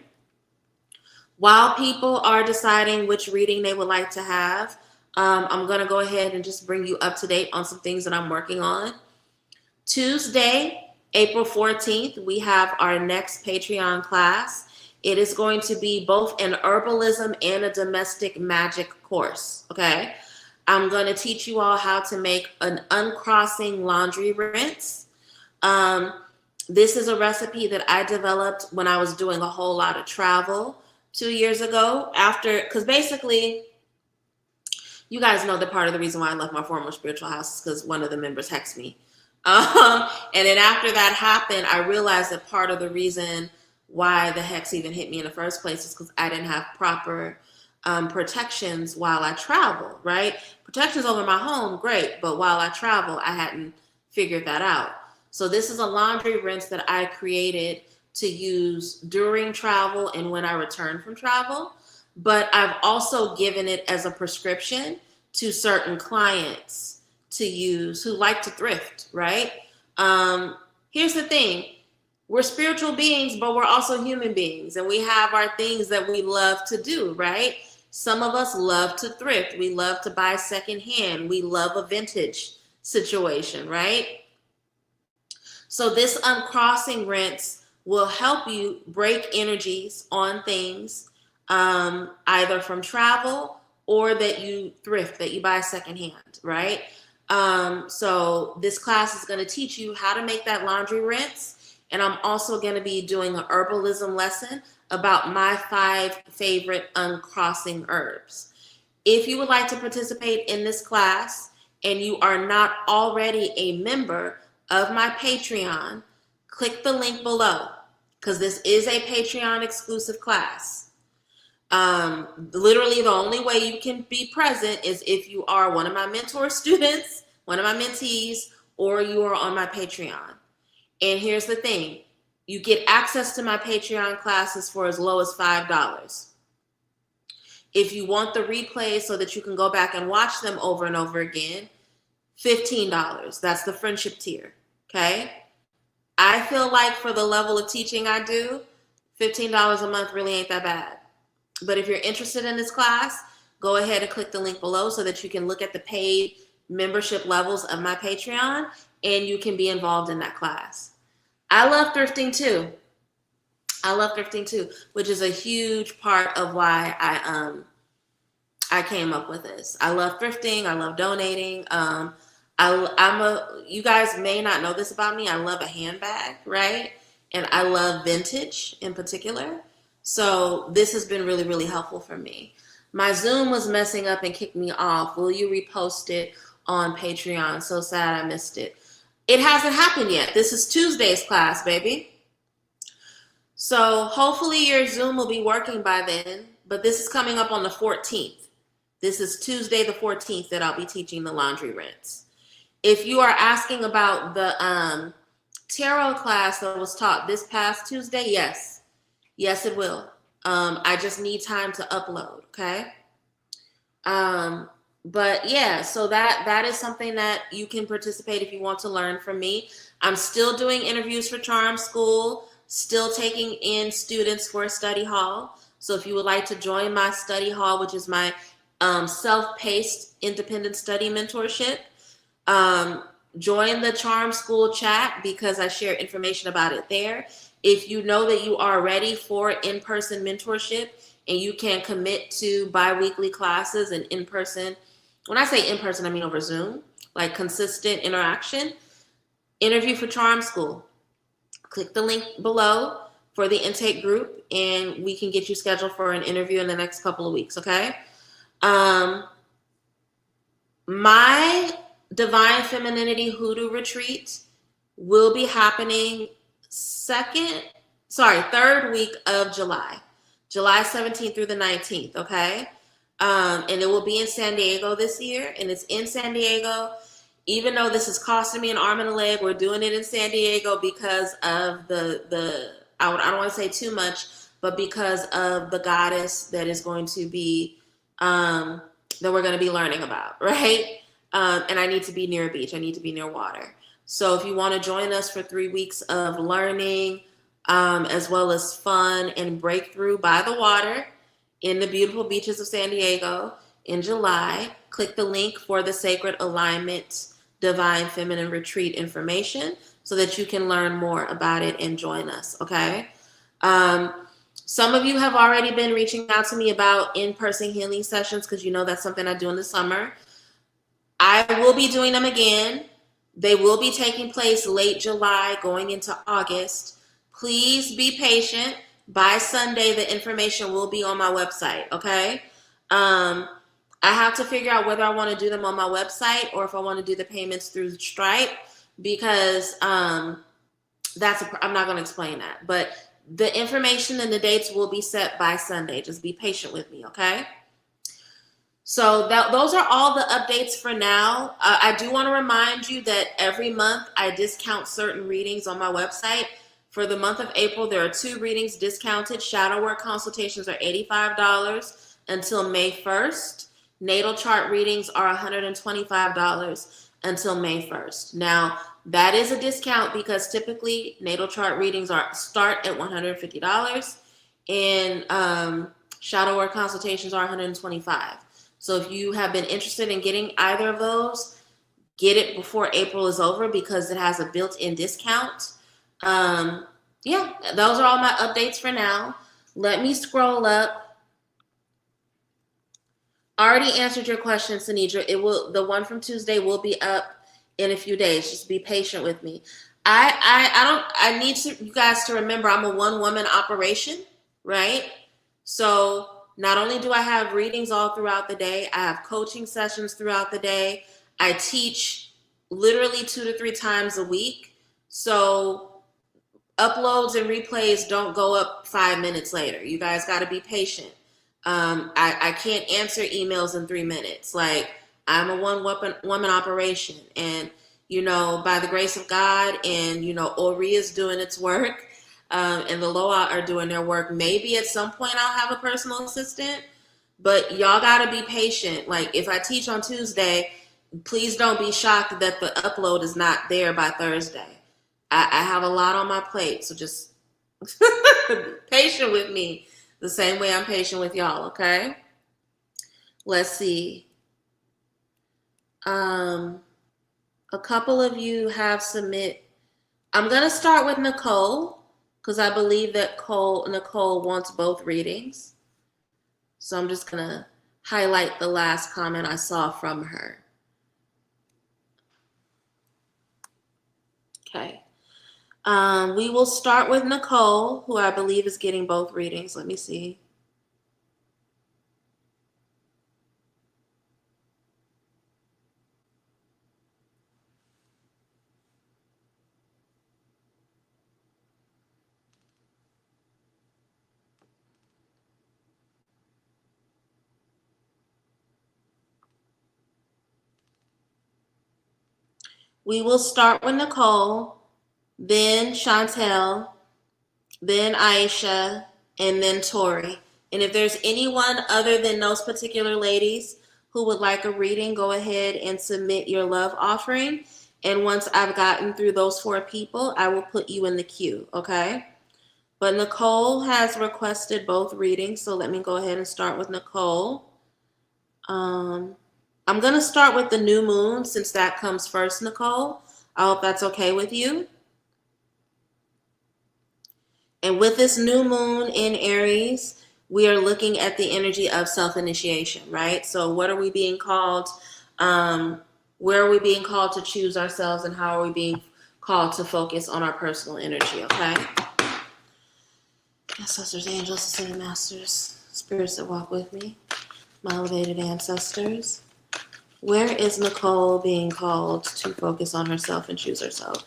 While people are deciding which reading they would like to have, I'm going to go ahead and just bring you up to date on some things that I'm working on. Tuesday, April 14th, we have our next Patreon class. It is going to be both an herbalism and a domestic magic course, okay? I'm going to teach you all how to make an uncrossing laundry rinse. This is a recipe that I developed when I was doing a whole lot of travel 2 years ago because basically, you guys know that part of the reason why I left my former spiritual house is because one of the members hexed me. And then after that happened, I realized that part of the reason why the hex even hit me in the first place is because I didn't have proper protections while I travel, right? Protections over my home, great. But while I travel, I hadn't figured that out. So this is a laundry rinse that I created to use during travel and when I return from travel. But I've also given it as a prescription to certain clients to use who like to thrift, right? Here's the thing. We're spiritual beings, but we're also human beings. And we have our things that we love to do, right? Some of us love to thrift. We love to buy secondhand. We love a vintage situation, right? So this uncrossing rinse will help you break energies on things, either from travel or that you thrift, that you buy secondhand, right? So this class is going to teach you how to make that laundry rinse. And I'm also going to be doing an herbalism lesson about my 5 favorite uncrossing herbs. If you would like to participate in this class and you are not already a member of my Patreon, click the link below because this is a Patreon exclusive class. Literally the only way you can be present is if you are one of my mentor students, one of my mentees, or you are on my Patreon. And here's the thing, you get access to my Patreon classes for as low as $5. If you want the replays so that you can go back and watch them over and over again, $15. That's the friendship tier, okay? I feel like for the level of teaching I do, $15 a month really ain't that bad. But if you're interested in this class, go ahead and click the link below so that you can look at the paid membership levels of my Patreon and you can be involved in that class. I love thrifting too. Which is a huge part of why I came up with this. I love thrifting. I love donating. You guys may not know this about me. I love a handbag, right? And I love vintage in particular. So this has been really, really helpful for me. My Zoom was messing up and kicked me off. Will you repost it on Patreon? So sad I missed it. It hasn't happened yet. This is Tuesday's class, baby. So hopefully your Zoom will be working by then, but this is coming up on the 14th. This is Tuesday the 14th that I'll be teaching the laundry rinse. If you are asking about the tarot class that was taught this past Tuesday, yes. Yes, it will. I just need time to upload, okay? But yeah, so that is something that you can participate if you want to learn from me. I'm still doing interviews for Charm School, still taking in students for a study hall. So if you would like to join my study hall, which is my self-paced independent study mentorship, join the Charm School chat because I share information about it there. If you know that you are ready for in-person mentorship and you can commit to bi-weekly classes and in-person, when I say in-person, I mean over Zoom, like consistent interaction, interview for Charm School. Click the link below for the intake group and we can get you scheduled for an interview in the next couple of weeks, okay? My Divine Femininity Hoodoo Retreat will be happening third week of July, July 17th through the 19th, okay? And it will be in San Diego this year, and it's in San Diego. Even though this is costing me an arm and a leg, we're doing it in San Diego because of I don't want to say too much, but because of the goddess that is going to be, that we're going to be learning about, right? And I need to be near a beach. I need to be near water. So if you want to join us for 3 weeks of learning, as well as fun and breakthrough by the water in the beautiful beaches of San Diego in July, click the link for the Sacred Alignment Divine Feminine Retreat information so that you can learn more about it and join us, okay? Some of you have already been reaching out to me about in-person healing sessions because you know that's something I do in the summer. I will be doing them again. They will be taking place late July, going into August. Please be patient. By Sunday, the information will be on my website, okay? I have to figure out whether I want to do them on my website or if I want to do the payments through Stripe because I'm not going to explain that. But the information and the dates will be set by Sunday. Just be patient with me, okay? So those are all the updates for now. I do want to remind you that every month I discount certain readings on my website. For the month of April, there are 2 readings discounted. Shadow work consultations are $85 until May 1st. Natal chart readings are $125 until May 1st. Now, that is a discount because typically natal chart readings start at $150 and shadow work consultations are $125. So if you have been interested in getting either of those, get it before April is over because it has a built-in discount. Yeah, those are all my updates for now. Let me scroll up. Already answered your question, Sanidra. The one from Tuesday will be up in a few days. Just be patient with me. I need you guys to remember I'm a one-woman operation, right? So not only do I have readings all throughout the day, I have coaching sessions throughout the day. I teach literally 2 to 3 times a week. So uploads and replays don't go up 5 minutes later. You guys got to be patient. I can't answer emails in 3 minutes. Like, I'm a one-woman operation. And, by the grace of God and, Aries is doing its work, and the Loa are doing their work. Maybe at some point I'll have a personal assistant, but y'all got to be patient. Like, if I teach on Tuesday, please don't be shocked that the upload is not there by Thursday. I have a lot on my plate, so just be patient with me the same way I'm patient with y'all, okay? Let's see. A couple of you have submit. I'm going to start with Nicole because I believe that Nicole wants both readings. So I'm just going to highlight the last comment I saw from her. Okay. We will start with Nicole, who I believe is getting both readings. Let me see. We will start with Nicole, then Chantel, then Aisha, and then Tori. And if there's anyone other than those particular ladies who would like a reading, go ahead and submit your love offering. And once I've gotten through those 4 people, I will put you in the queue, okay? But Nicole has requested both readings, so let me go ahead and start with Nicole. I'm going to start with the new moon since that comes first, Nicole. I hope that's okay with you. And with this new moon in Aries, we are looking at the energy of self-initiation, right? So what are we being called? Where are we being called to choose ourselves, and how are we being called to focus on our personal energy, okay? Ancestors, angels, ascended masters, spirits that walk with me, my elevated ancestors. Where is Nicole being called to focus on herself and choose herself?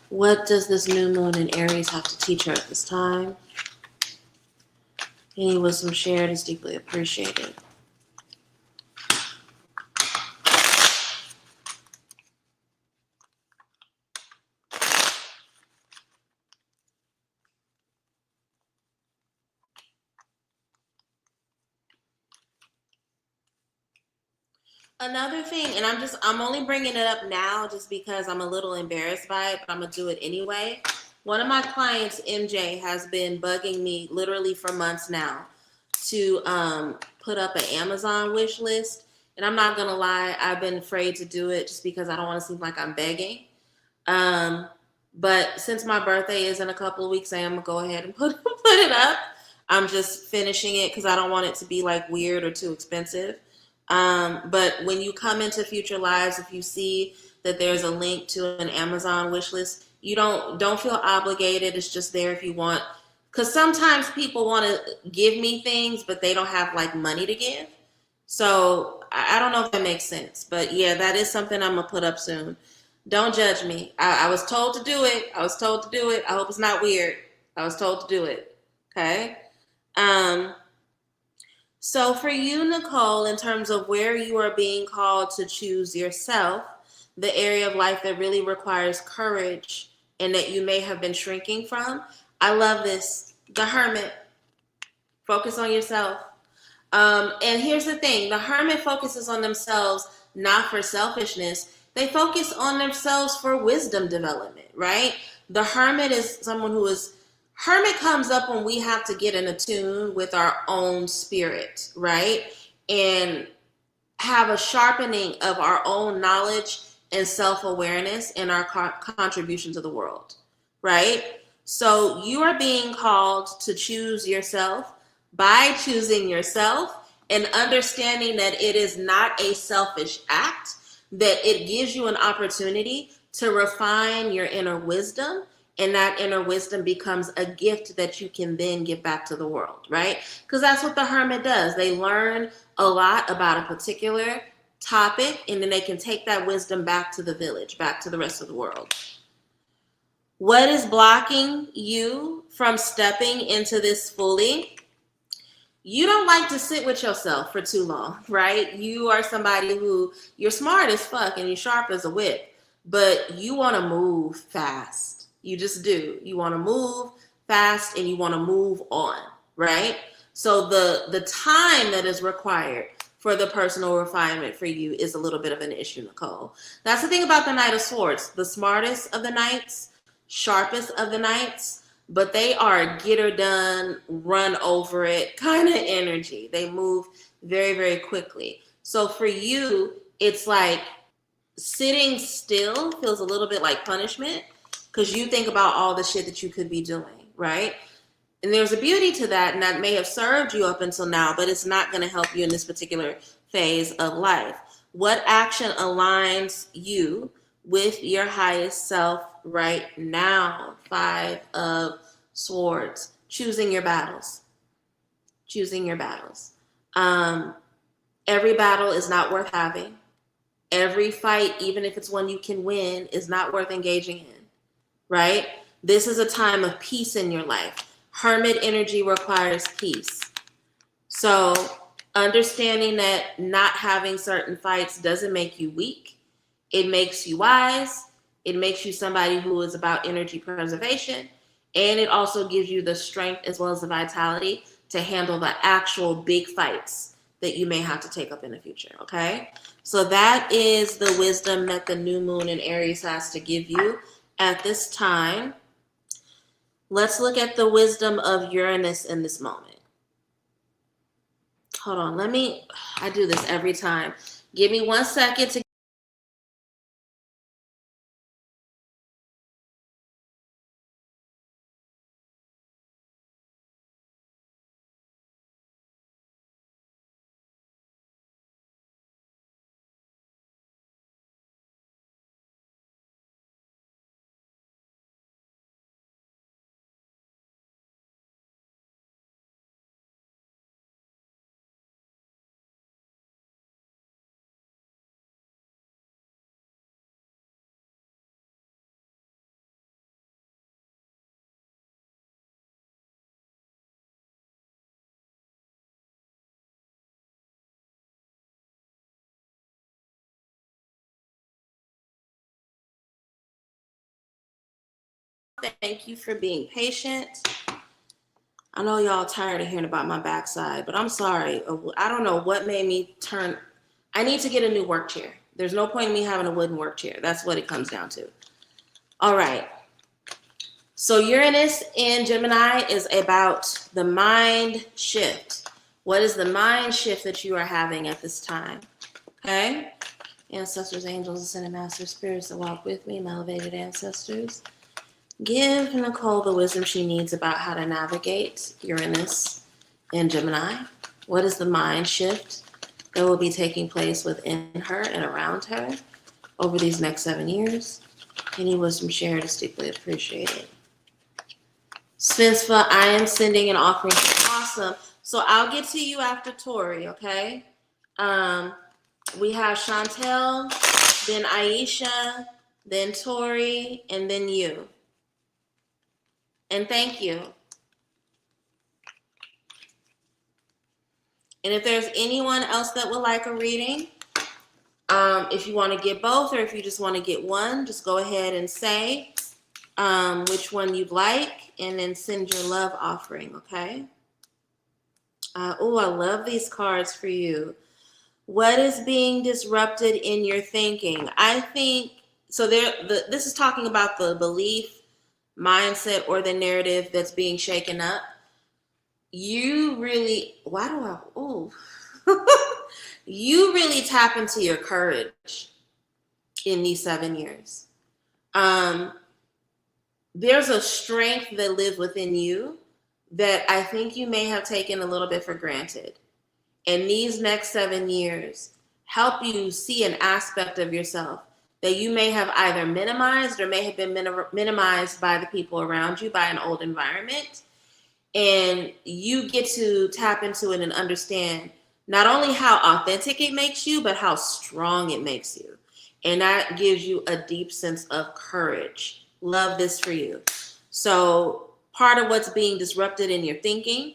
What does this new moon in Aries have to teach her at this time? Any wisdom shared is deeply appreciated. Another thing, and I'm only bringing it up now just because I'm a little embarrassed by it, but I'm gonna do it anyway. One of my clients, MJ, has been bugging me literally for months now to put up an Amazon wish list. And I'm not gonna lie, I've been afraid to do it just because I don't want to seem like I'm begging. Um, but since my birthday is in a couple of weeks, I am gonna go ahead and put it up. I'm just finishing it because I don't want it to be like weird or too expensive. But when you come into future lives, if you see that there's a link to an Amazon wish list, you don't feel obligated. It's just there if you want. Because sometimes people want to give me things, but they don't have like money to give. So I don't know if that makes sense. But yeah, that is something I'm gonna put up soon. Don't judge me. I was told to do it. I was told to do it. I hope it's not weird. I was told to do it. Okay. Um, so for you, Nicole, in terms of where you are being called to choose yourself, the area of life that really requires courage and that you may have been shrinking from, I love this. The Hermit. Focus on yourself. And here's the thing, the Hermit focuses on themselves not for selfishness. They focus on themselves for wisdom development, right? The Hermit is someone who is, Hermit comes up when we have to get in attune with our own spirit, right? And have a sharpening of our own knowledge and self-awareness in our contribution to the world, right? So you are being called to choose yourself by choosing yourself and understanding that it is not a selfish act, that it gives you an opportunity to refine your inner wisdom, and that inner wisdom becomes a gift that you can then give back to the world, right? Because that's what the Hermit does. They learn a lot about a particular topic, and then they can take that wisdom back to the village, back to the rest of the world. What is blocking you from stepping into this fully? You don't like to sit with yourself for too long, right? You are somebody who, you're smart as fuck and you're sharp as a whip, but you want to move fast. You just do. You want to move fast and you want to move on, right? So the time that is required for the personal refinement for you is a little bit of an issue, Nicole. That's the thing about the Knight of Swords. The smartest of the knights, sharpest of the knights, but they are get her done, run over it kind of energy. They move very, very quickly. So for you, it's like sitting still feels a little bit like punishment because you think about all the shit that you could be doing, right? And there's a beauty to that, and that may have served you up until now, but it's not going to help you in this particular phase of life. What action aligns you with your highest self right now? 5 of Swords. Choosing your battles. Choosing your battles. Every battle is not worth having. Every fight, even if it's one you can win, is not worth engaging in, right? This is a time of peace in your life. Hermit energy requires peace. So understanding that not having certain fights doesn't make you weak. It makes you wise. It makes you somebody who is about energy preservation. And it also gives you the strength as well as the vitality to handle the actual big fights that you may have to take up in the future, okay? So that is the wisdom that the new moon in Aries has to give you at this time. Let's look at the wisdom of Uranus in this moment. Hold on, I do this every time. Give me 1 second to Thank you for being patient. I know y'all tired of hearing about my backside, but I'm sorry. I don't know what made me turn. I need to get a new work chair. There's no point in me having a wooden work chair. That's what it comes down to. All right. So Uranus in Gemini is about the mind shift. What is the mind shift that you are having at this time? Okay? Ancestors, angels, ascended masters, spirits that walk with me, my elevated ancestors. Give Nicole the wisdom she needs about how to navigate Uranus in Gemini. What is the mind shift that will be taking place within her and around her over these next 7 years? Any wisdom shared is deeply appreciated. Svenstva, I am sending an offering. Awesome. So I'll get to you after Tori, okay? We have Chantel, then Aisha, then Tori, and then you. And thank you. And if there's anyone else that would like a reading, if you want to get both or if you just want to get one, just go ahead and say which one you'd like and then send your love offering, okay? Oh, I love these cards for you. What is being disrupted in your thinking? I think, so this is talking about the belief, mindset, or the narrative that's being shaken up. You really, you really tap into your courage in these 7 years. There's a strength that lives within you that I think you may have taken a little bit for granted. And these next 7 years help you see an aspect of yourself that you may have either minimized or may have been minimized by the people around you, by an old environment. And you get to tap into it and understand not only how authentic it makes you, but how strong it makes you. And that gives you a deep sense of courage. Love this for you. So part of what's being disrupted in your thinking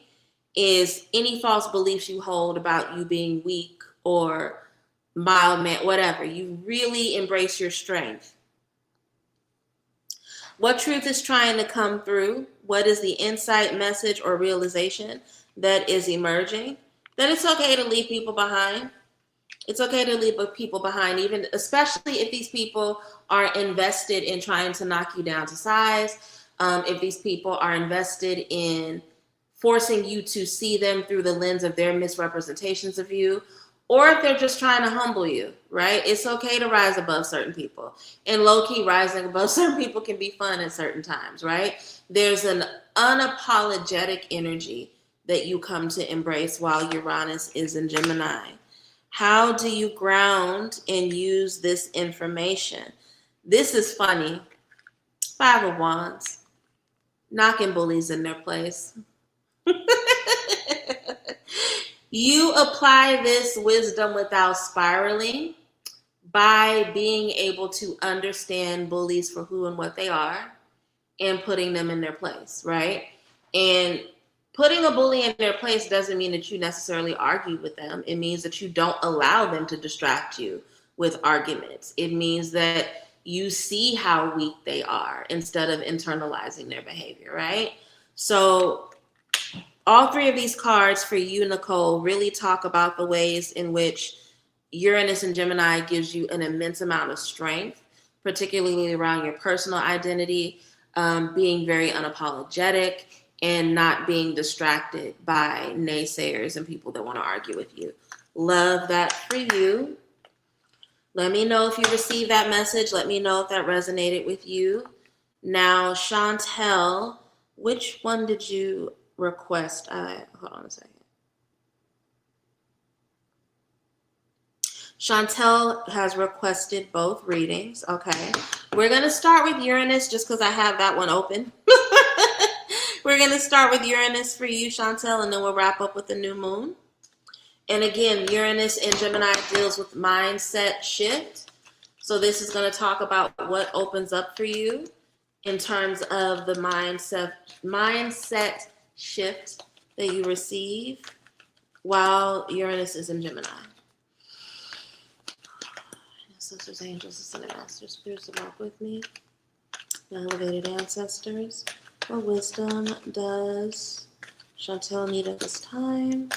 is any false beliefs you hold about you being weak or mild man, whatever. You really embrace your strength. What truth is trying to come through? What is the insight, message, or realization that is emerging? That it's okay to leave people behind. It's okay to leave people behind, even especially if these people are invested in trying to knock you down to size. If these people are invested in forcing you to see them through the lens of their misrepresentations of you, or if they're just trying to humble you, right? It's okay to rise above certain people. And low-key rising above certain people can be fun at certain times, right? There's an unapologetic energy that you come to embrace while Uranus is in Gemini. How do you ground and use this information? This is funny. 5 of Wands. Knocking bullies in their place. You apply this wisdom without spiraling by being able to understand bullies for who and what they are and putting them in their place, right? And putting a bully in their place doesn't mean that you necessarily argue with them. It means that you don't allow them to distract you with arguments. It means that you see how weak they are instead of internalizing their behavior, right? So all 3 of these cards for you, Nicole, really talk about the ways in which Uranus and Gemini gives you an immense amount of strength, particularly around your personal identity, being very unapologetic, and not being distracted by naysayers and people that want to argue with you. Love that for you. Let me know if you received that message. Let me know if that resonated with you. Now, Chantel, which one did you request? Hold on a second. Chantel has requested both readings. Okay. We're going to start with Uranus just because I have that one open. We're going to start with Uranus for you, Chantel, and then we'll wrap up with the new moon. And again, Uranus in Gemini deals with mindset shift. So this is going to talk about what opens up for you in terms of the mindset shift that you receive while Uranus is in Gemini. Ancestors, angels, ascended masters, spirits that walk with me. My elevated ancestors, what wisdom does Chantel need at this time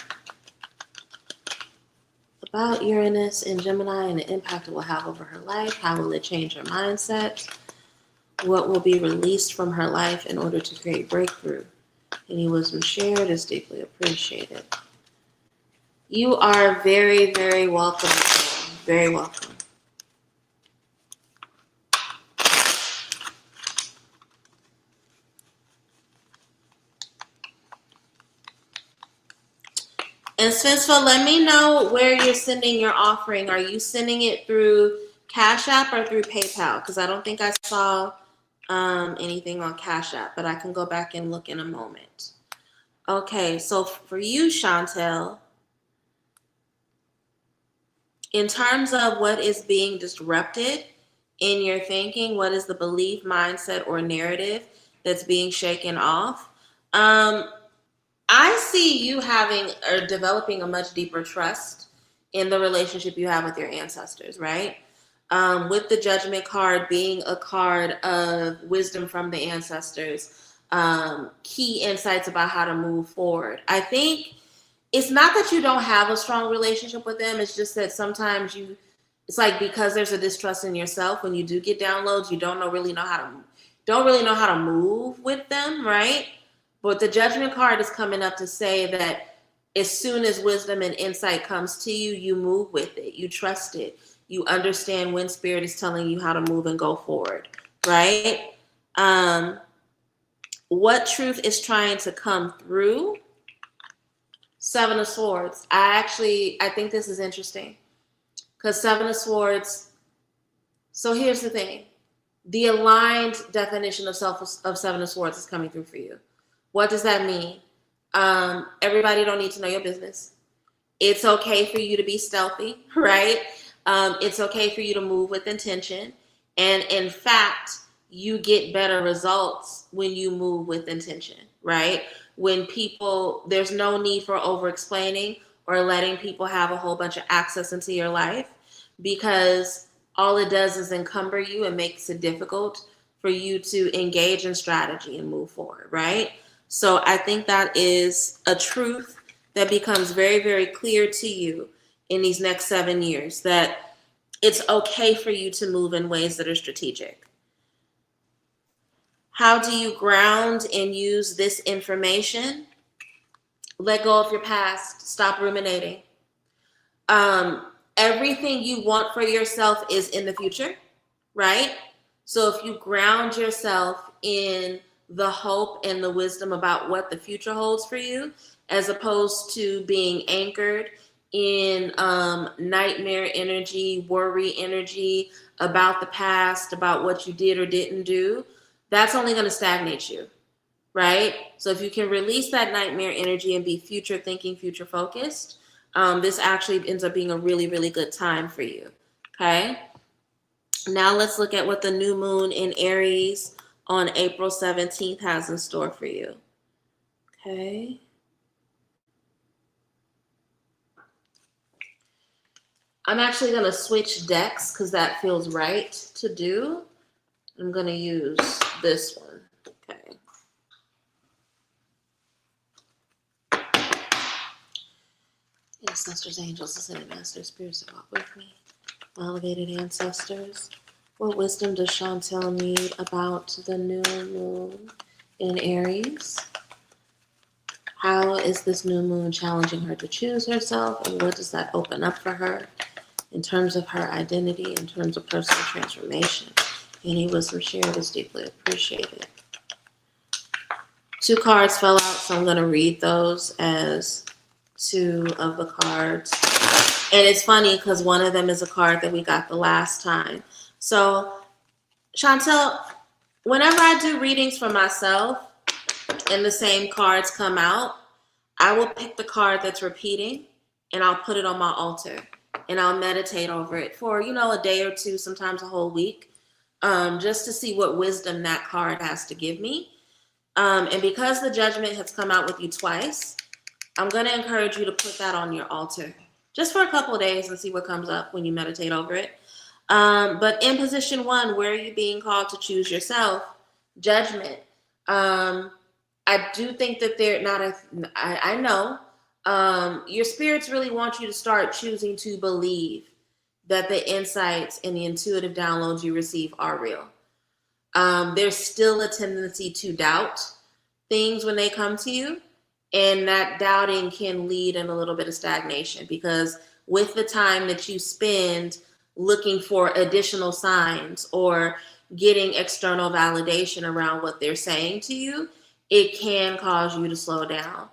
about Uranus and Gemini and the impact it will have over her life? How will it change her mindset? What will be released from her life in order to create breakthrough? Any wisdom shared is deeply appreciated. You are very, very welcome. Very welcome. And Svenska, let me know where you're sending your offering. Are you sending it through Cash App or through PayPal? Because I don't think I saw anything on Cash App, but I can go back and look in a moment. Okay, so for you, Chantel, in terms of what is being disrupted in your thinking, what is the belief, mindset, or narrative that's being shaken off? I see you having or developing a much deeper trust in the relationship you have with your ancestors, right? With the Judgment card being a card of wisdom from the ancestors, key insights about how to move forward. I think it's not that you don't have a strong relationship with them. It's just that sometimes it's like because there's a distrust in yourself when you do get downloads, you don't really know how to move with them, right? But the Judgment card is coming up to say that as soon as wisdom and insight comes to you, you move with it. You trust it. You understand when Spirit is telling you how to move and go forward, right? What truth is trying to come through? Seven of Swords. I think this is interesting because Seven of Swords. So here's the thing. The aligned definition of Seven of Swords is coming through for you. What does that mean? Everybody don't need to know your business. It's okay for you to be stealthy, right? It's okay for you to move with intention. And in fact, you get better results when you move with intention, right? When there's no need for over-explaining or letting people have a whole bunch of access into your life because all it does is encumber you and makes it difficult for you to engage in strategy and move forward, right? So I think that is a truth that becomes very, very clear to you in these next 7 years, that it's okay for you to move in ways that are strategic. How do you ground and use this information? Let go of your past. Stop ruminating. Everything you want for yourself is in the future, right? So if you ground yourself in the hope and the wisdom about what the future holds for you, as opposed to being anchored in nightmare energy, worry energy about the past, about what you did or didn't do, that's only going to stagnate you, right? So if you can release that nightmare energy and be future thinking, future focused, this actually ends up being a really, really good time for you, okay? Now let's look at what the new moon in Aries on April 17th has in store for you. Okay. I'm actually going to switch decks because that feels right to do. I'm going to use this one. Okay. Ancestors, angels, ascended masters, spirits that walk with me. My elevated ancestors. What wisdom does Chantel need about the new moon in Aries? How is this new moon challenging her to choose herself? And what does that open up for her in terms of her identity, in terms of personal transformation? Any wisdom shared is deeply appreciated. 2 cards fell out, so I'm going to read those as 2 of the cards. And it's funny because one of them is a card that we got the last time. So, Chantel, whenever I do readings for myself and the same cards come out, I will pick the card that's repeating and I'll put it on my altar and I'll meditate over it for, a day or 2, sometimes a whole week, just to see what wisdom that card has to give me. And because the Judgment has come out with you twice, I'm going to encourage you to put that on your altar just for a couple of days and see what comes up when you meditate over it. But in position 1, where are you being called to choose yourself? Judgment. I do think that they're not I know your spirits really want you to start choosing to believe that the insights and the intuitive downloads you receive are real. There's still a tendency to doubt things when they come to you, and that doubting can lead in a little bit of stagnation, because with the time that you spend looking for additional signs or getting external validation around what they're saying to you, it can cause you to slow down.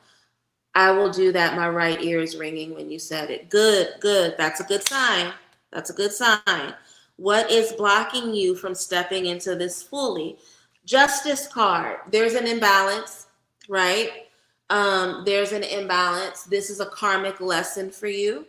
I will do that. My right ear is ringing when you said it. Good, good. That's a good sign. That's a good sign. What is blocking you from stepping into this fully? Justice card. There's an imbalance, right? There's an imbalance. This is a karmic lesson for you,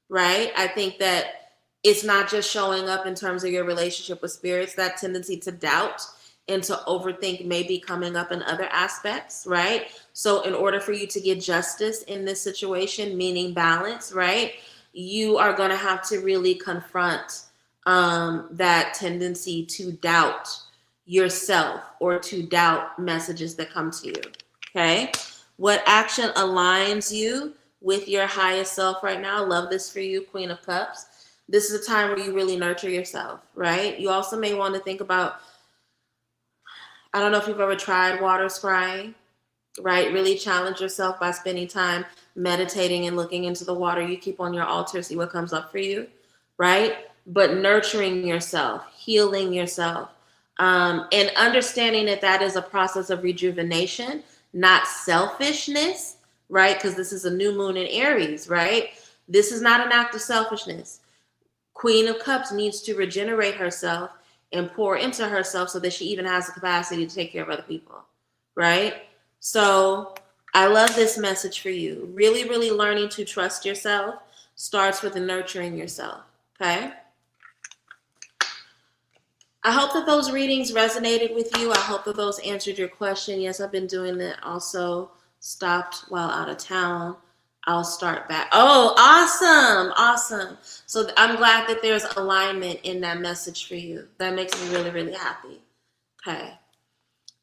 right? I think that it's not just showing up in terms of your relationship with spirits. That tendency to doubt and to overthink may be coming up in other aspects, right? So in order for you to get justice in this situation, meaning balance, right, you are going to have to really confront that tendency to doubt yourself or to doubt messages that come to you, okay? What action aligns you with your highest self right now? Love this for you, Queen of Cups. This is a time where you really nurture yourself, right? You also may want to think about, I don't know if you've ever tried water scrying, right? Really challenge yourself by spending time meditating and looking into the water you keep on your altar, see what comes up for you, right? But nurturing yourself, healing yourself, and understanding that that is a process of rejuvenation, not selfishness, right? Because this is a new moon in Aries, right? This is not an act of selfishness. Queen of Cups needs to regenerate herself and pour into herself so that she even has the capacity to take care of other people, right? So I love this message for you. Really, really learning to trust yourself starts with nurturing yourself, okay? I hope that those readings resonated with you. I hope that those answered your question. Yes, I've been doing that. Also stopped while out of town. I'll start back. Oh, awesome. Awesome. So I'm glad that there's alignment in that message for you. That makes me really, really happy. Okay.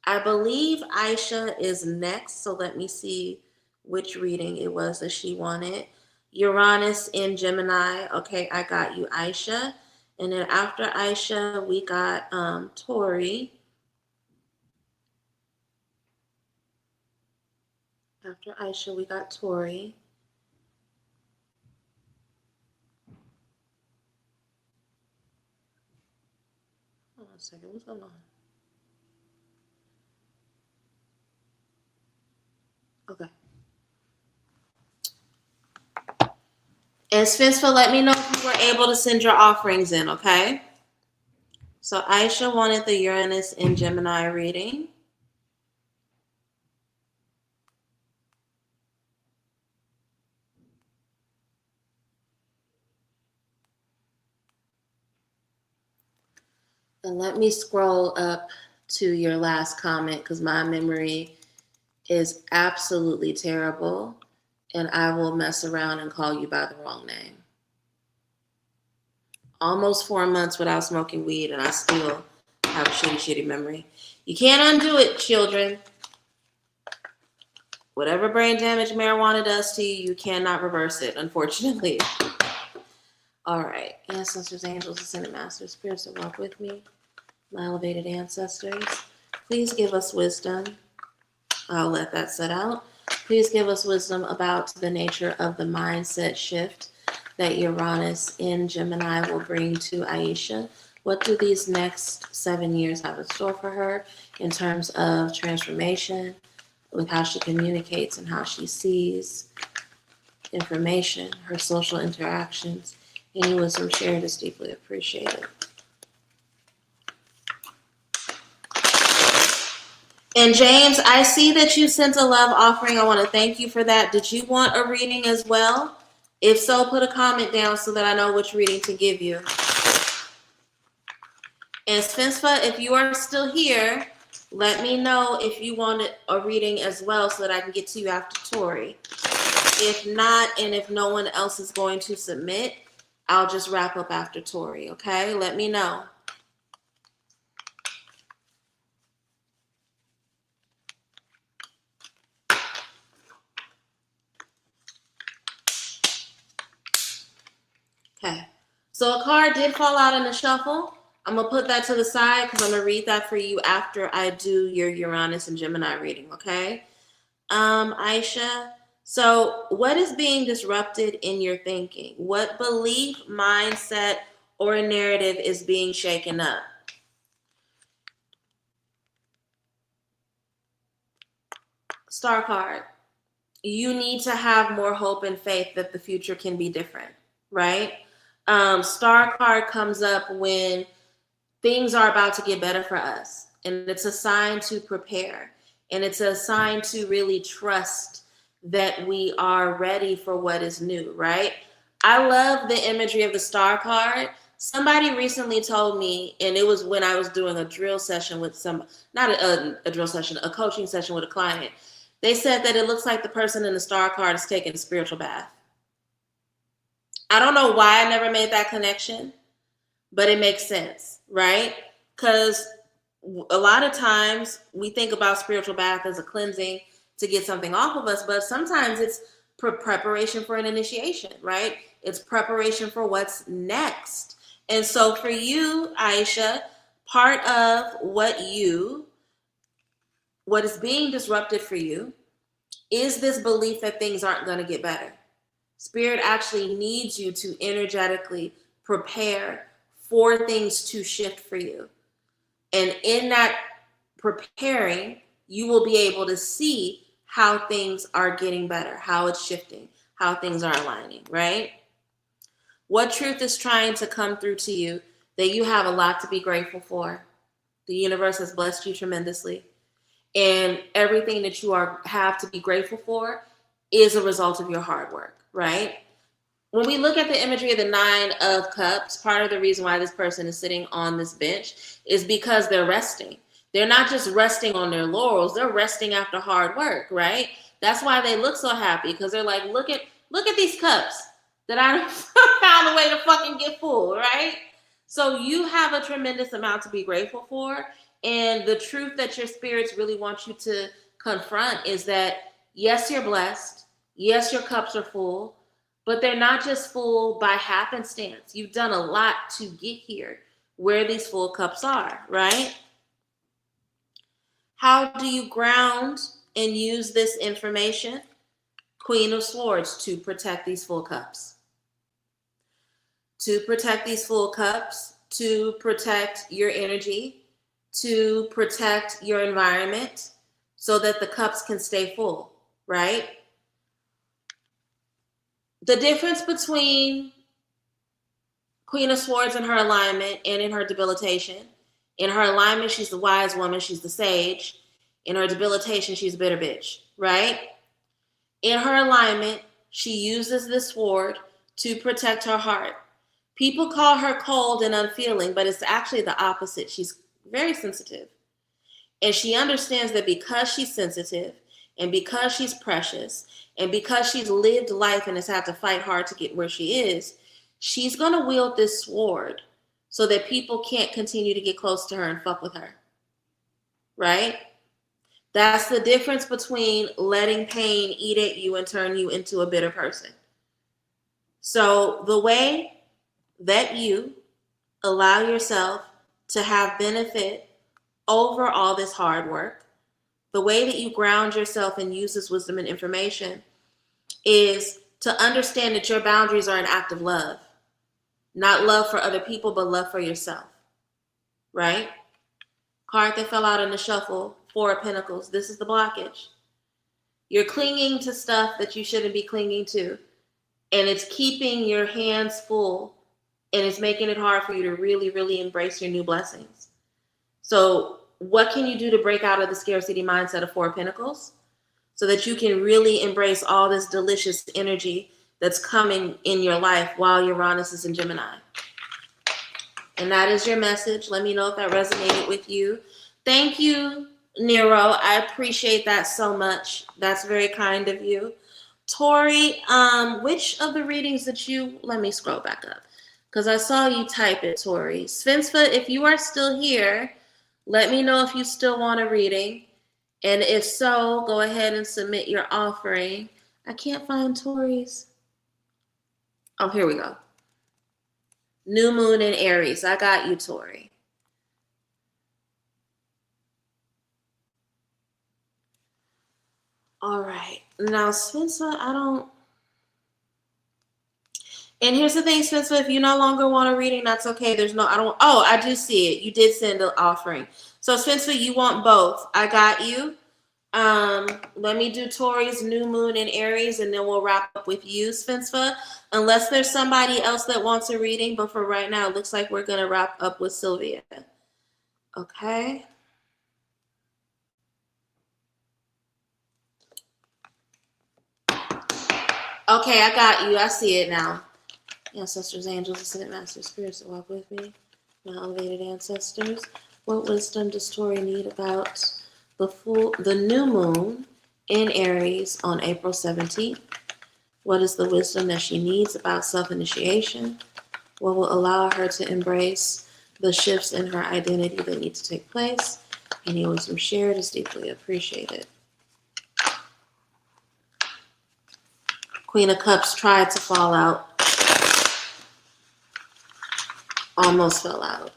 I believe Aisha is next. So let me see which reading it was that she wanted. Uranus in Gemini. Okay, I got you, Aisha. And then after Aisha, we got Tori. After Aisha, we got Tori. Hold on a second, what's going on? Okay. And Spencer, let me know if you were able to send your offerings in, okay? So Aisha wanted the Uranus in Gemini reading. And let me scroll up to your last comment because my memory is absolutely terrible and I will mess around and call you by the wrong name. Almost 4 months without smoking weed and I still have a shitty memory. You can't undo it, children. Whatever brain damage marijuana does to you, you cannot reverse it, unfortunately. All right. Ancestors, angels, ascended masters, spirits that walk with me, my elevated ancestors, please give us wisdom. I'll let that set out. Please give us wisdom about the nature of the mindset shift that Uranus in Gemini will bring to Aisha. What do these next 7 years have in store for her in terms of transformation, with how she communicates and how she sees information, her social interactions? Any wisdom shared is deeply appreciated. And James, I see that you sent a love offering. I want to thank you for that. Did you want a reading as well? If so, put a comment down so that I know which reading to give you. And Spencer, if you are still here, let me know if you wanted a reading as well so that I can get to you after Tori. If not, and if no one else is going to submit, I'll just wrap up after Tori, okay? Let me know. So a card did fall out in the shuffle. I'm going to put that to the side because I'm going to read that for you after I do your Uranus and Gemini reading, okay? Aisha, so what is being disrupted in your thinking? What belief, mindset, or narrative is being shaken up? Star card. You need to have more hope and faith that the future can be different, right? Star card comes up when things are about to get better for us, and it's a sign to prepare, and it's a sign to really trust that we are ready for what is new, right? I love the imagery of the star card. Somebody recently told me, and it was when I was doing a drill session with not a drill session, a coaching session with a client. They said that it looks like the person in the star card is taking a spiritual bath. I don't know why I never made that connection, but it makes sense, right? Because a lot of times we think about spiritual bath as a cleansing to get something off of us, but sometimes it's preparation for an initiation, right? It's preparation for what's next. And so for you, Aisha, part of what is being disrupted for you is this belief that things aren't going to get better. Spirit actually needs you to energetically prepare for things to shift for you. And in that preparing, you will be able to see how things are getting better, how it's shifting, how things are aligning, right? What truth is trying to come through to you that you have a lot to be grateful for? The universe has blessed you tremendously. And everything that you have to be grateful for is a result of your hard work, right? When we look at the imagery of the 9 of Cups, part of the reason why this person is sitting on this bench is because they're resting. They're not just resting on their laurels, they're resting after hard work, right? That's why they look so happy, because they're like, look at these cups that I found a way to fucking get full, right? So you have a tremendous amount to be grateful for. And the truth that your spirits really want you to confront is that, yes, you're blessed. Yes, your cups are full, but they're not just full by happenstance. You've done a lot to get here where these full cups are, right? How do you ground and use this information? Queen of Swords, to protect these full cups. To protect these full cups, to protect your energy, to protect your environment so that the cups can stay full, right? The difference between Queen of Swords in her alignment and in her debilitation. In her alignment, she's the wise woman, she's the sage. In her debilitation, she's a bitter bitch, right? In her alignment, she uses this sword to protect her heart. People call her cold and unfeeling, but it's actually the opposite. She's very sensitive. And she understands that because she's sensitive and because she's precious and because she's lived life and has had to fight hard to get where she is, she's going to wield this sword so that people can't continue to get close to her and fuck with her. Right? That's the difference between letting pain eat at you and turn you into a bitter person. So the way that you allow yourself to have benefit over all this hard work, the way that you ground yourself and use this wisdom and information is to understand that your boundaries are an act of love. Not love for other people, but love for yourself. Right? Card that fell out in the shuffle, 4 of Pentacles. This is the blockage. You're clinging to stuff that you shouldn't be clinging to. And it's keeping your hands full. And it's making it hard for you to really, really embrace your new blessings. So what can you do to break out of the scarcity mindset of 4 of Pentacles? So that you can really embrace all this delicious energy that's coming in your life while Uranus is in Gemini. And that is your message. Let me know if that resonated with you. Thank you, Nero. I appreciate that so much. That's very kind of you. Tori, which of the readings that you, let me scroll back up because I saw you type it, Tori. Svensva, if you are still here, let me know if you still want a reading. And if so, go ahead and submit your offering. I can't find Tori's. Oh, here we go. New moon in Aries. I got you, Tori. All right. Now, Spencer, I don't. And here's the thing, Spencer, if you no longer want a reading, that's okay. There's no, I don't, oh, I do see it. You did send an offering. So, Spencer, you want both. I got you. Let me do Tori's new moon in Aries, and then we'll wrap up with you, Spencer. Unless there's somebody else that wants a reading, but for right now, it looks like we're going to wrap up with Sylvia. Okay. Okay, I got you. I see it now. Ancestors, angels, ascended masters, spirits that walk with me, my elevated ancestors. What wisdom does Tori need about the new moon in Aries on April 17th? What is the wisdom that she needs about self-initiation? What will allow her to embrace the shifts in her identity that need to take place? Any wisdom shared is deeply appreciated. Queen of Cups tried to fall out. Almost fell out.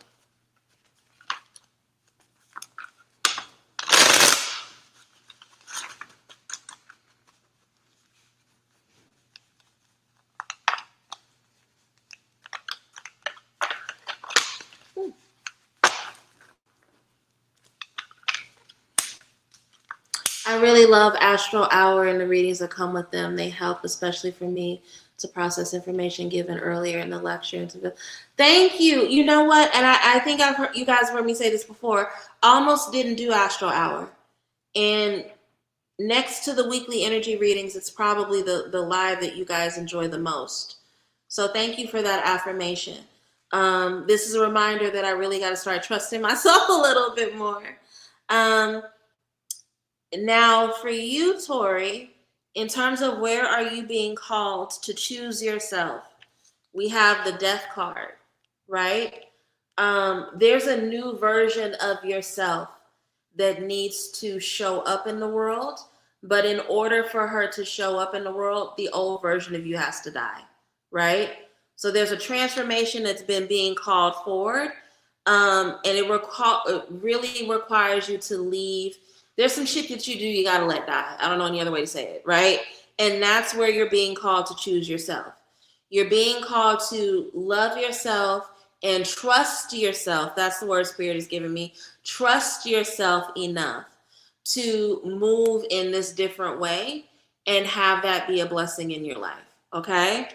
I really love Astro Hour and the readings that come with them. They help, especially for me, to process information given earlier in the lecture. Thank you. You know what? And I think I've heard, you guys heard me say this before. I almost didn't do Astro Hour. And next to the weekly energy readings, it's probably the live that you guys enjoy the most. So thank you for that affirmation. This is a reminder that I really got to start trusting myself a little bit more. Now, for you, Tori, in terms of where are you being called to choose yourself, we have the Death card, right? There's a new version of yourself that needs to show up in the world, but in order for her to show up in the world, the old version of you has to die, right? So there's a transformation that's been being called forward, and it really requires you to leave. There's some shit that you do you gotta let die. I don't know any other way to say it, right? And that's where you're being called to choose yourself. You're being called to love yourself and trust yourself. That's the word Spirit is giving me. Trust yourself enough to move in this different way and have that be a blessing in your life, okay?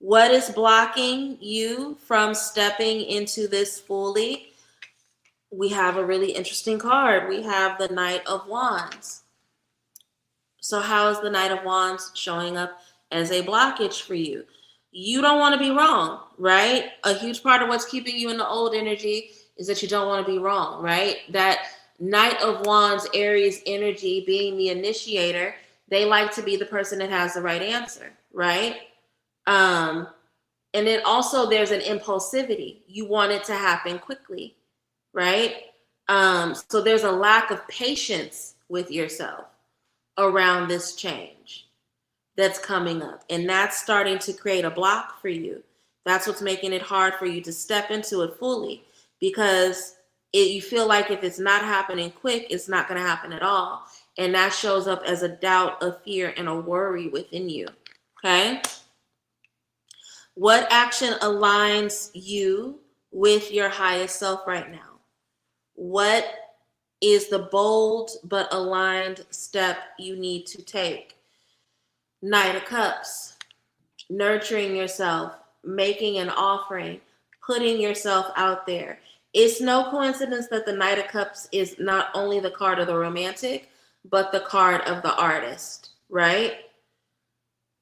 What is blocking you from stepping into this fully? We have a really interesting card. We have the Knight of Wands. So how is the Knight of Wands showing up as a blockage for you? You don't want to be wrong, right? A huge part of what's keeping you in the old energy is that you don't want to be wrong, right? That Knight of Wands, Aries energy, being the initiator, they like to be the person that has the right answer, right? And then also there's an impulsivity. You want it to happen quickly, right? So there's a lack of patience with yourself around this change that's coming up. And that's starting to create a block for you. That's what's making it hard for you to step into it fully, because you feel like if it's not happening quick, it's not going to happen at all. And that shows up as a doubt, a fear, and a worry within you. Okay? What action aligns you with your highest self right now? What is the bold but aligned step you need to take? Knight of Cups, nurturing yourself, making an offering, putting yourself out there. It's no coincidence that the Knight of Cups is not only the card of the romantic, but the card of the artist, right?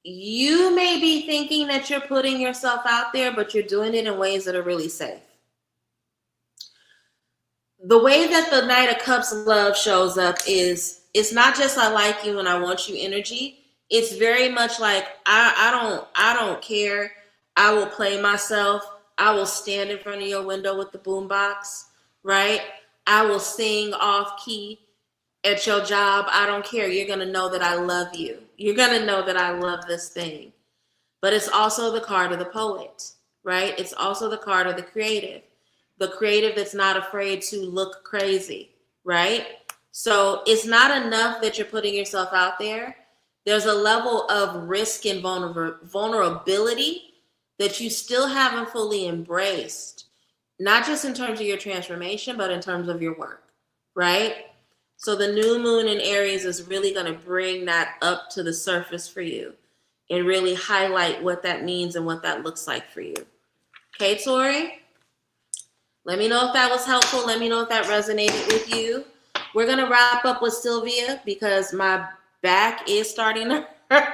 You may be thinking that you're putting yourself out there, but you're doing it in ways that are really safe. The way that the Knight of Cups love shows up is, it's not just I like you and I want you energy. It's very much like I don't care. I will play myself. I will stand in front of your window with the boombox, right? I will sing off key at your job. I don't care. You're gonna know that I love you. You're gonna know that I love this thing. But it's also the card of the poet, right? It's also the card of the creative that's not afraid to look crazy, right? So it's not enough that you're putting yourself out there. There's a level of risk and vulnerability that you still haven't fully embraced, not just in terms of your transformation, but in terms of your work, right? So the new moon in Aries is really going to bring that up to the surface for you and really highlight what that means and what that looks like for you. Okay, Tori? Let me know if that was helpful. Let me know if that resonated with you. We're going to wrap up with Sylvia because my back is starting to hurt.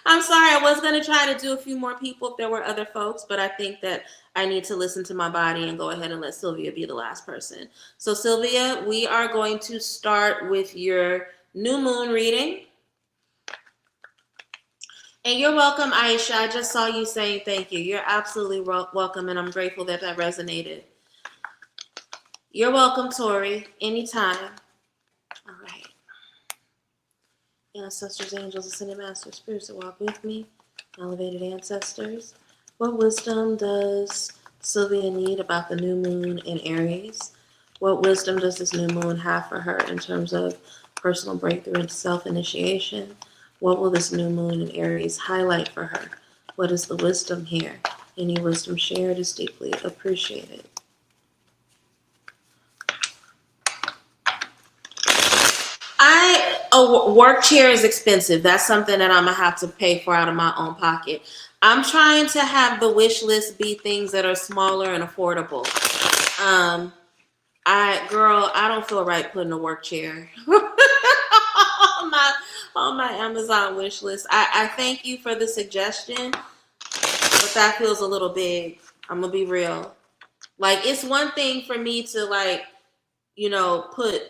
I'm sorry. I was going to try to do a few more people if there were other folks, but I think that I need to listen to my body and go ahead and let Sylvia be the last person. So Sylvia, we are going to start with your new moon reading. And you're welcome, Aisha. I just saw you saying thank you. You're absolutely welcome, and I'm grateful that that resonated. You're welcome, Tori. Anytime. All right. Ancestors, angels, ascended masters, spirits that walk with me, elevated ancestors. What wisdom does Sylvia need about the new moon in Aries? What wisdom does this new moon have for her in terms of personal breakthrough and self-initiation? What will this new moon in Aries highlight for her? What is the wisdom here? Any wisdom shared is deeply appreciated. A work chair is expensive. That's something that I'm gonna have to pay for out of my own pocket. I'm trying to have the wish list be things that are smaller and affordable. I don't feel right putting a work chair on my Amazon wish list. I thank you for the suggestion, but that feels a little big. I'm gonna be real. Like, it's one thing for me to put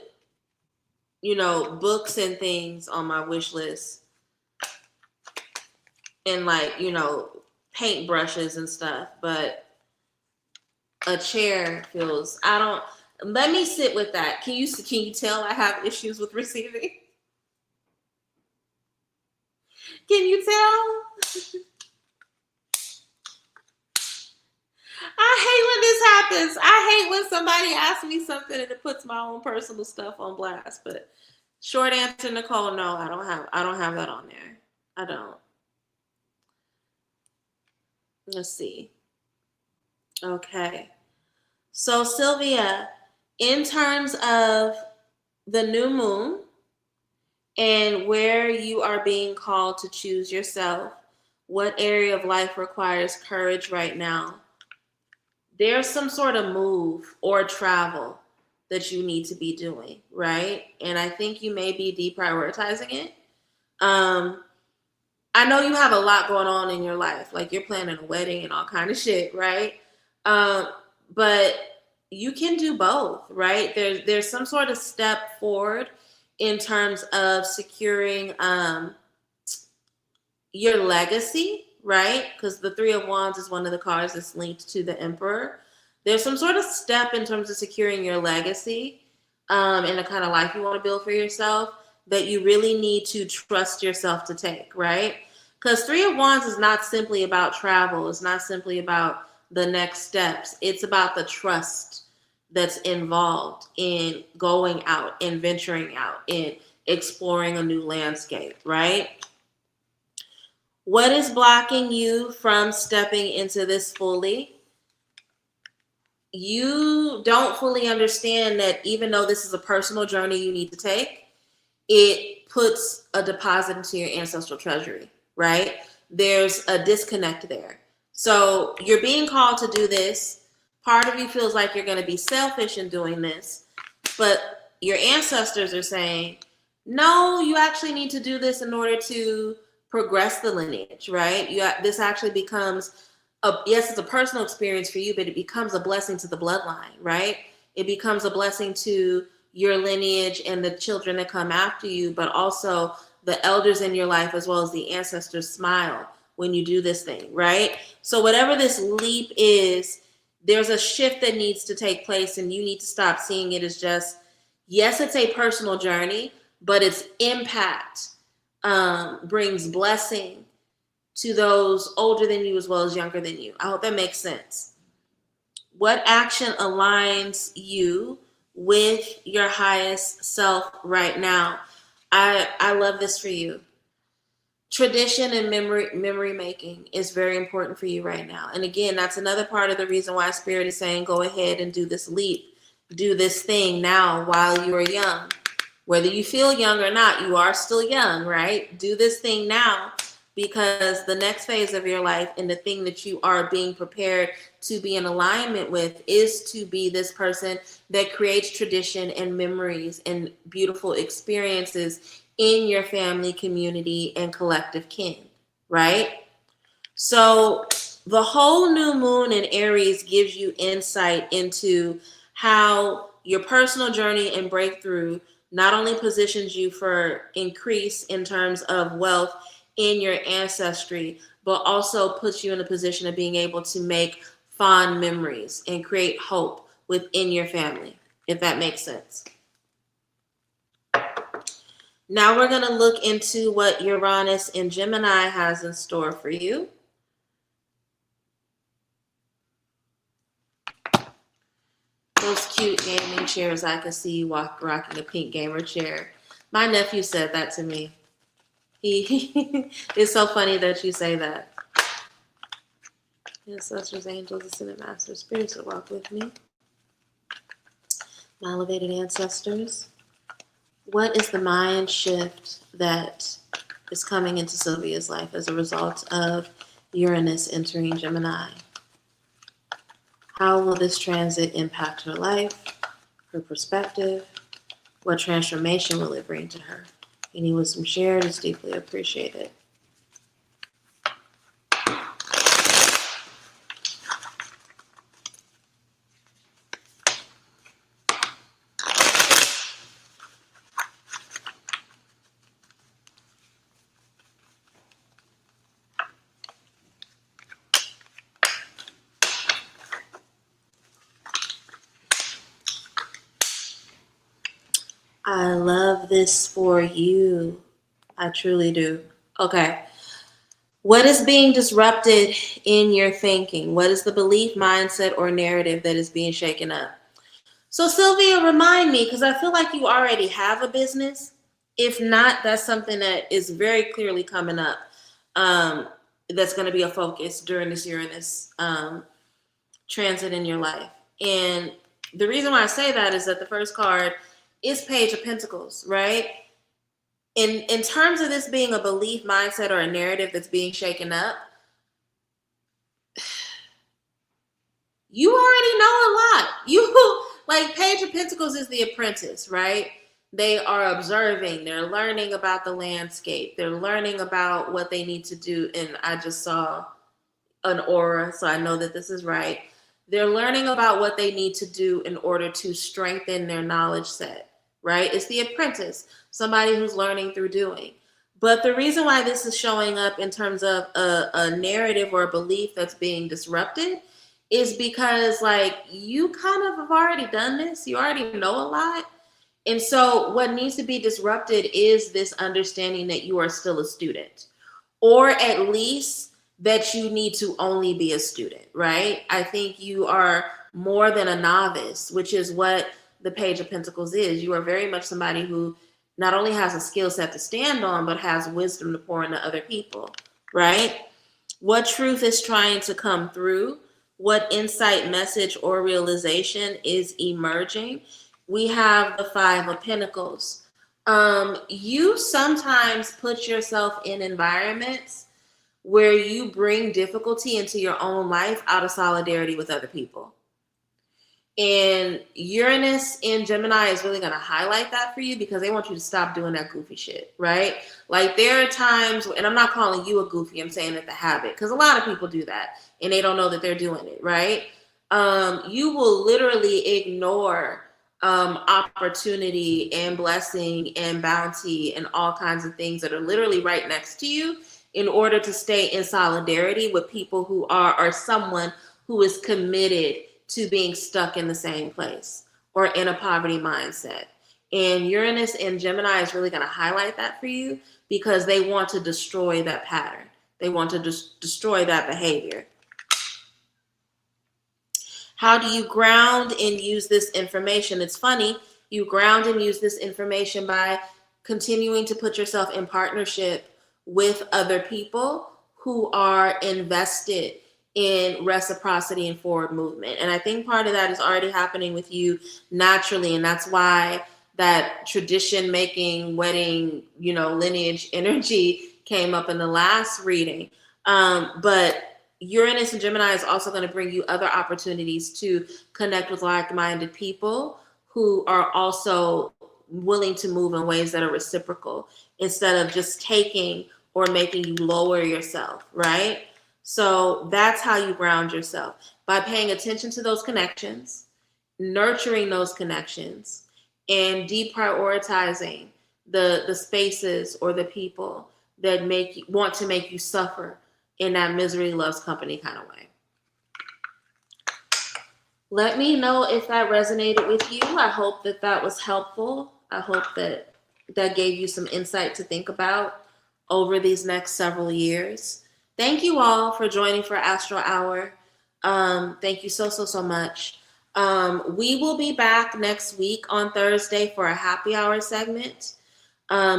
books and things on my wish list and paint brushes and stuff, but a chair feels, let me sit with that. Can you tell I have issues with receiving? Can you tell? I hate when this happens. I hate when somebody asks me something and it puts my own personal stuff on blast. But short answer, Nicole, no, I don't have that on there. I don't. Let's see. Okay. So Sylvia, in terms of the new moon and where you are being called to choose yourself, what area of life requires courage right now? There's some sort of move or travel that you need to be doing, right? And I think you may be deprioritizing it. I know you have a lot going on in your life, like you're planning a wedding and all kind of shit, right? But you can do both, right? There's some sort of step forward in terms of securing your legacy, right? Because the Three of Wands is one of the cards that's linked to the Emperor. There's some sort of step in terms of securing your legacy and the kind of life you want to build for yourself that you really need to trust yourself to take, right? Because Three of Wands is not simply about travel. It's not simply about the next steps. It's about the trust that's involved in going out and venturing out and exploring a new landscape, right? What is blocking you from stepping into this fully? You don't fully understand that even though this is a personal journey you need to take, it puts a deposit into your ancestral treasury, right? There's a disconnect there. So you're being called to do this. Part of you feels like you're going to be selfish in doing this, but your ancestors are saying, no, you actually need to do this in order to progress the lineage, right? This actually becomes yes, it's a personal experience for you, but it becomes a blessing to the bloodline, right? It becomes a blessing to your lineage and the children that come after you, but also the elders in your life, as well as the ancestors smile when you do this thing, right? So whatever this leap is, there's a shift that needs to take place, and you need to stop seeing it as just, yes, it's a personal journey, but its impact brings blessing to those older than you as well as younger than you. I hope that makes sense. What action aligns you with your highest self right now? I love this for you. Tradition and memory making is very important for you right now. And again, that's another part of the reason why Spirit is saying go ahead and do this leap, do this thing now while you are young. Whether you feel young or not, you are still young, right? Do this thing now, because the next phase of your life and the thing that you are being prepared to be in alignment with is to be this person that creates tradition and memories and beautiful experiences in your family, community, and collective kin, right? So the whole new moon in Aries gives you insight into how your personal journey and breakthrough not only positions you for increase in terms of wealth in your ancestry, but also puts you in a position of being able to make fond memories and create hope within your family, if that makes sense. Now we're going to look into what Uranus and Gemini has in store for you. Those cute gaming chairs, I can see you rocking a pink gamer chair. My nephew said that to me. It's so funny that you say that. Ancestors, angels, ascended masters, spirits that walk with me. My elevated ancestors. What is the mind shift that is coming into Sylvia's life as a result of Uranus entering Gemini? How will this transit impact her life, her perspective? What transformation will it bring to her? Any wisdom shared is deeply appreciated. I love this for you. I truly do. Okay. What is being disrupted in your thinking? What is the belief, mindset, or narrative that is being shaken up? So, Sylvia, remind me, because I feel like you already have a business. If not, that's something that is very clearly coming up. That's going to be a focus during this Uranus transit in your life. And the reason why I say that is that the first card is Page of Pentacles, right? In terms of this being a belief, mindset, or a narrative that's being shaken up, you already know a lot. You like Page of Pentacles is the apprentice, right? They are observing, they're learning about the landscape, they're learning about what they need to do. And I just saw an aura, so I know that this is right. They're learning about what they need to do in order to strengthen their knowledge set, right? It's the apprentice, somebody who's learning through doing. But the reason why this is showing up in terms of a narrative or a belief that's being disrupted is because, like, you kind of have already done this. You already know a lot. And so what needs to be disrupted is this understanding that you are still a student, or at least that you need to only be a student, right? I think you are more than a novice, which is what the Page of Pentacles is. You are very much somebody who not only has a skill set to stand on, but has wisdom to pour into other people, right? What truth is trying to come through? What insight, message, or realization is emerging? We have the Five of Pentacles. You sometimes put yourself in environments where you bring difficulty into your own life out of solidarity with other people. And Uranus in Gemini is really going to highlight that for you, because they want you to stop doing that goofy shit, right? Like, there are times, and I'm not calling you a goofy, I'm saying that the habit, because a lot of people do that and they don't know that they're doing it, right? You will literally ignore opportunity and blessing and bounty and all kinds of things that are literally right next to you in order to stay in solidarity with people who are, or someone who is committed to being stuck in the same place or in a poverty mindset. And Uranus in Gemini is really going to highlight that for you, because they want to destroy that pattern. They want to destroy that behavior. How do you ground and use this information? It's funny. You ground and use this information by continuing to put yourself in partnership with other people who are invested in reciprocity and forward movement. And I think part of that is already happening with you naturally. And that's why that tradition making wedding, lineage energy came up in the last reading. But Uranus and Gemini is also going to bring you other opportunities to connect with like-minded people who are also willing to move in ways that are reciprocal instead of just taking or making you lower yourself, right? So that's how you ground yourself, by paying attention to those connections, nurturing those connections, and deprioritizing the spaces or the people that want to make you suffer in that misery loves company kind of way. Let me know if that resonated with you. I hope that was helpful. I hope that gave you some insight to think about over these next several years. Thank you all for joining for Astro Hour. Thank you so much. We will be back next week on Thursday for a happy hour segment.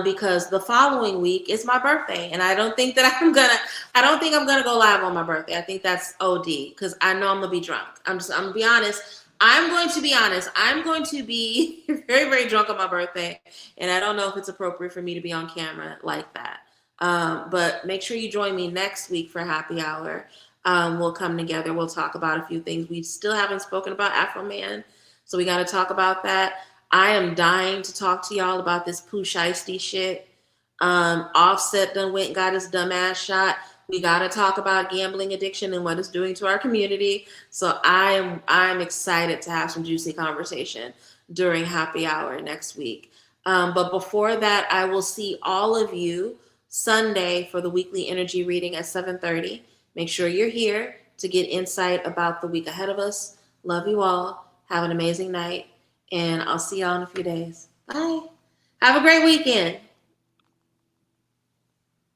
Because the following week is my birthday, and I don't think I'm gonna go live on my birthday. I think that's OD, because I know I'm gonna be drunk. I'm gonna be honest. I'm going to be honest. I'm going to be very, very drunk on my birthday, and I don't know if it's appropriate for me to be on camera like that. But make sure you join me next week for happy hour. We'll come together. We'll talk about a few things. We still haven't spoken about Afro Man, so we got to talk about that. I am dying to talk to y'all about this Pooh Shiesty shit. Offset done went and got his dumbass shot. We got to talk about gambling addiction and what it's doing to our community. So I'm excited to have some juicy conversation during happy hour next week. But before that, I will see all of you Sunday for the weekly energy reading at 7:30. Make sure you're here to get insight about the week ahead of us. Love you all. Have an amazing night. And I'll see y'all in a few days. Bye. Have a great weekend.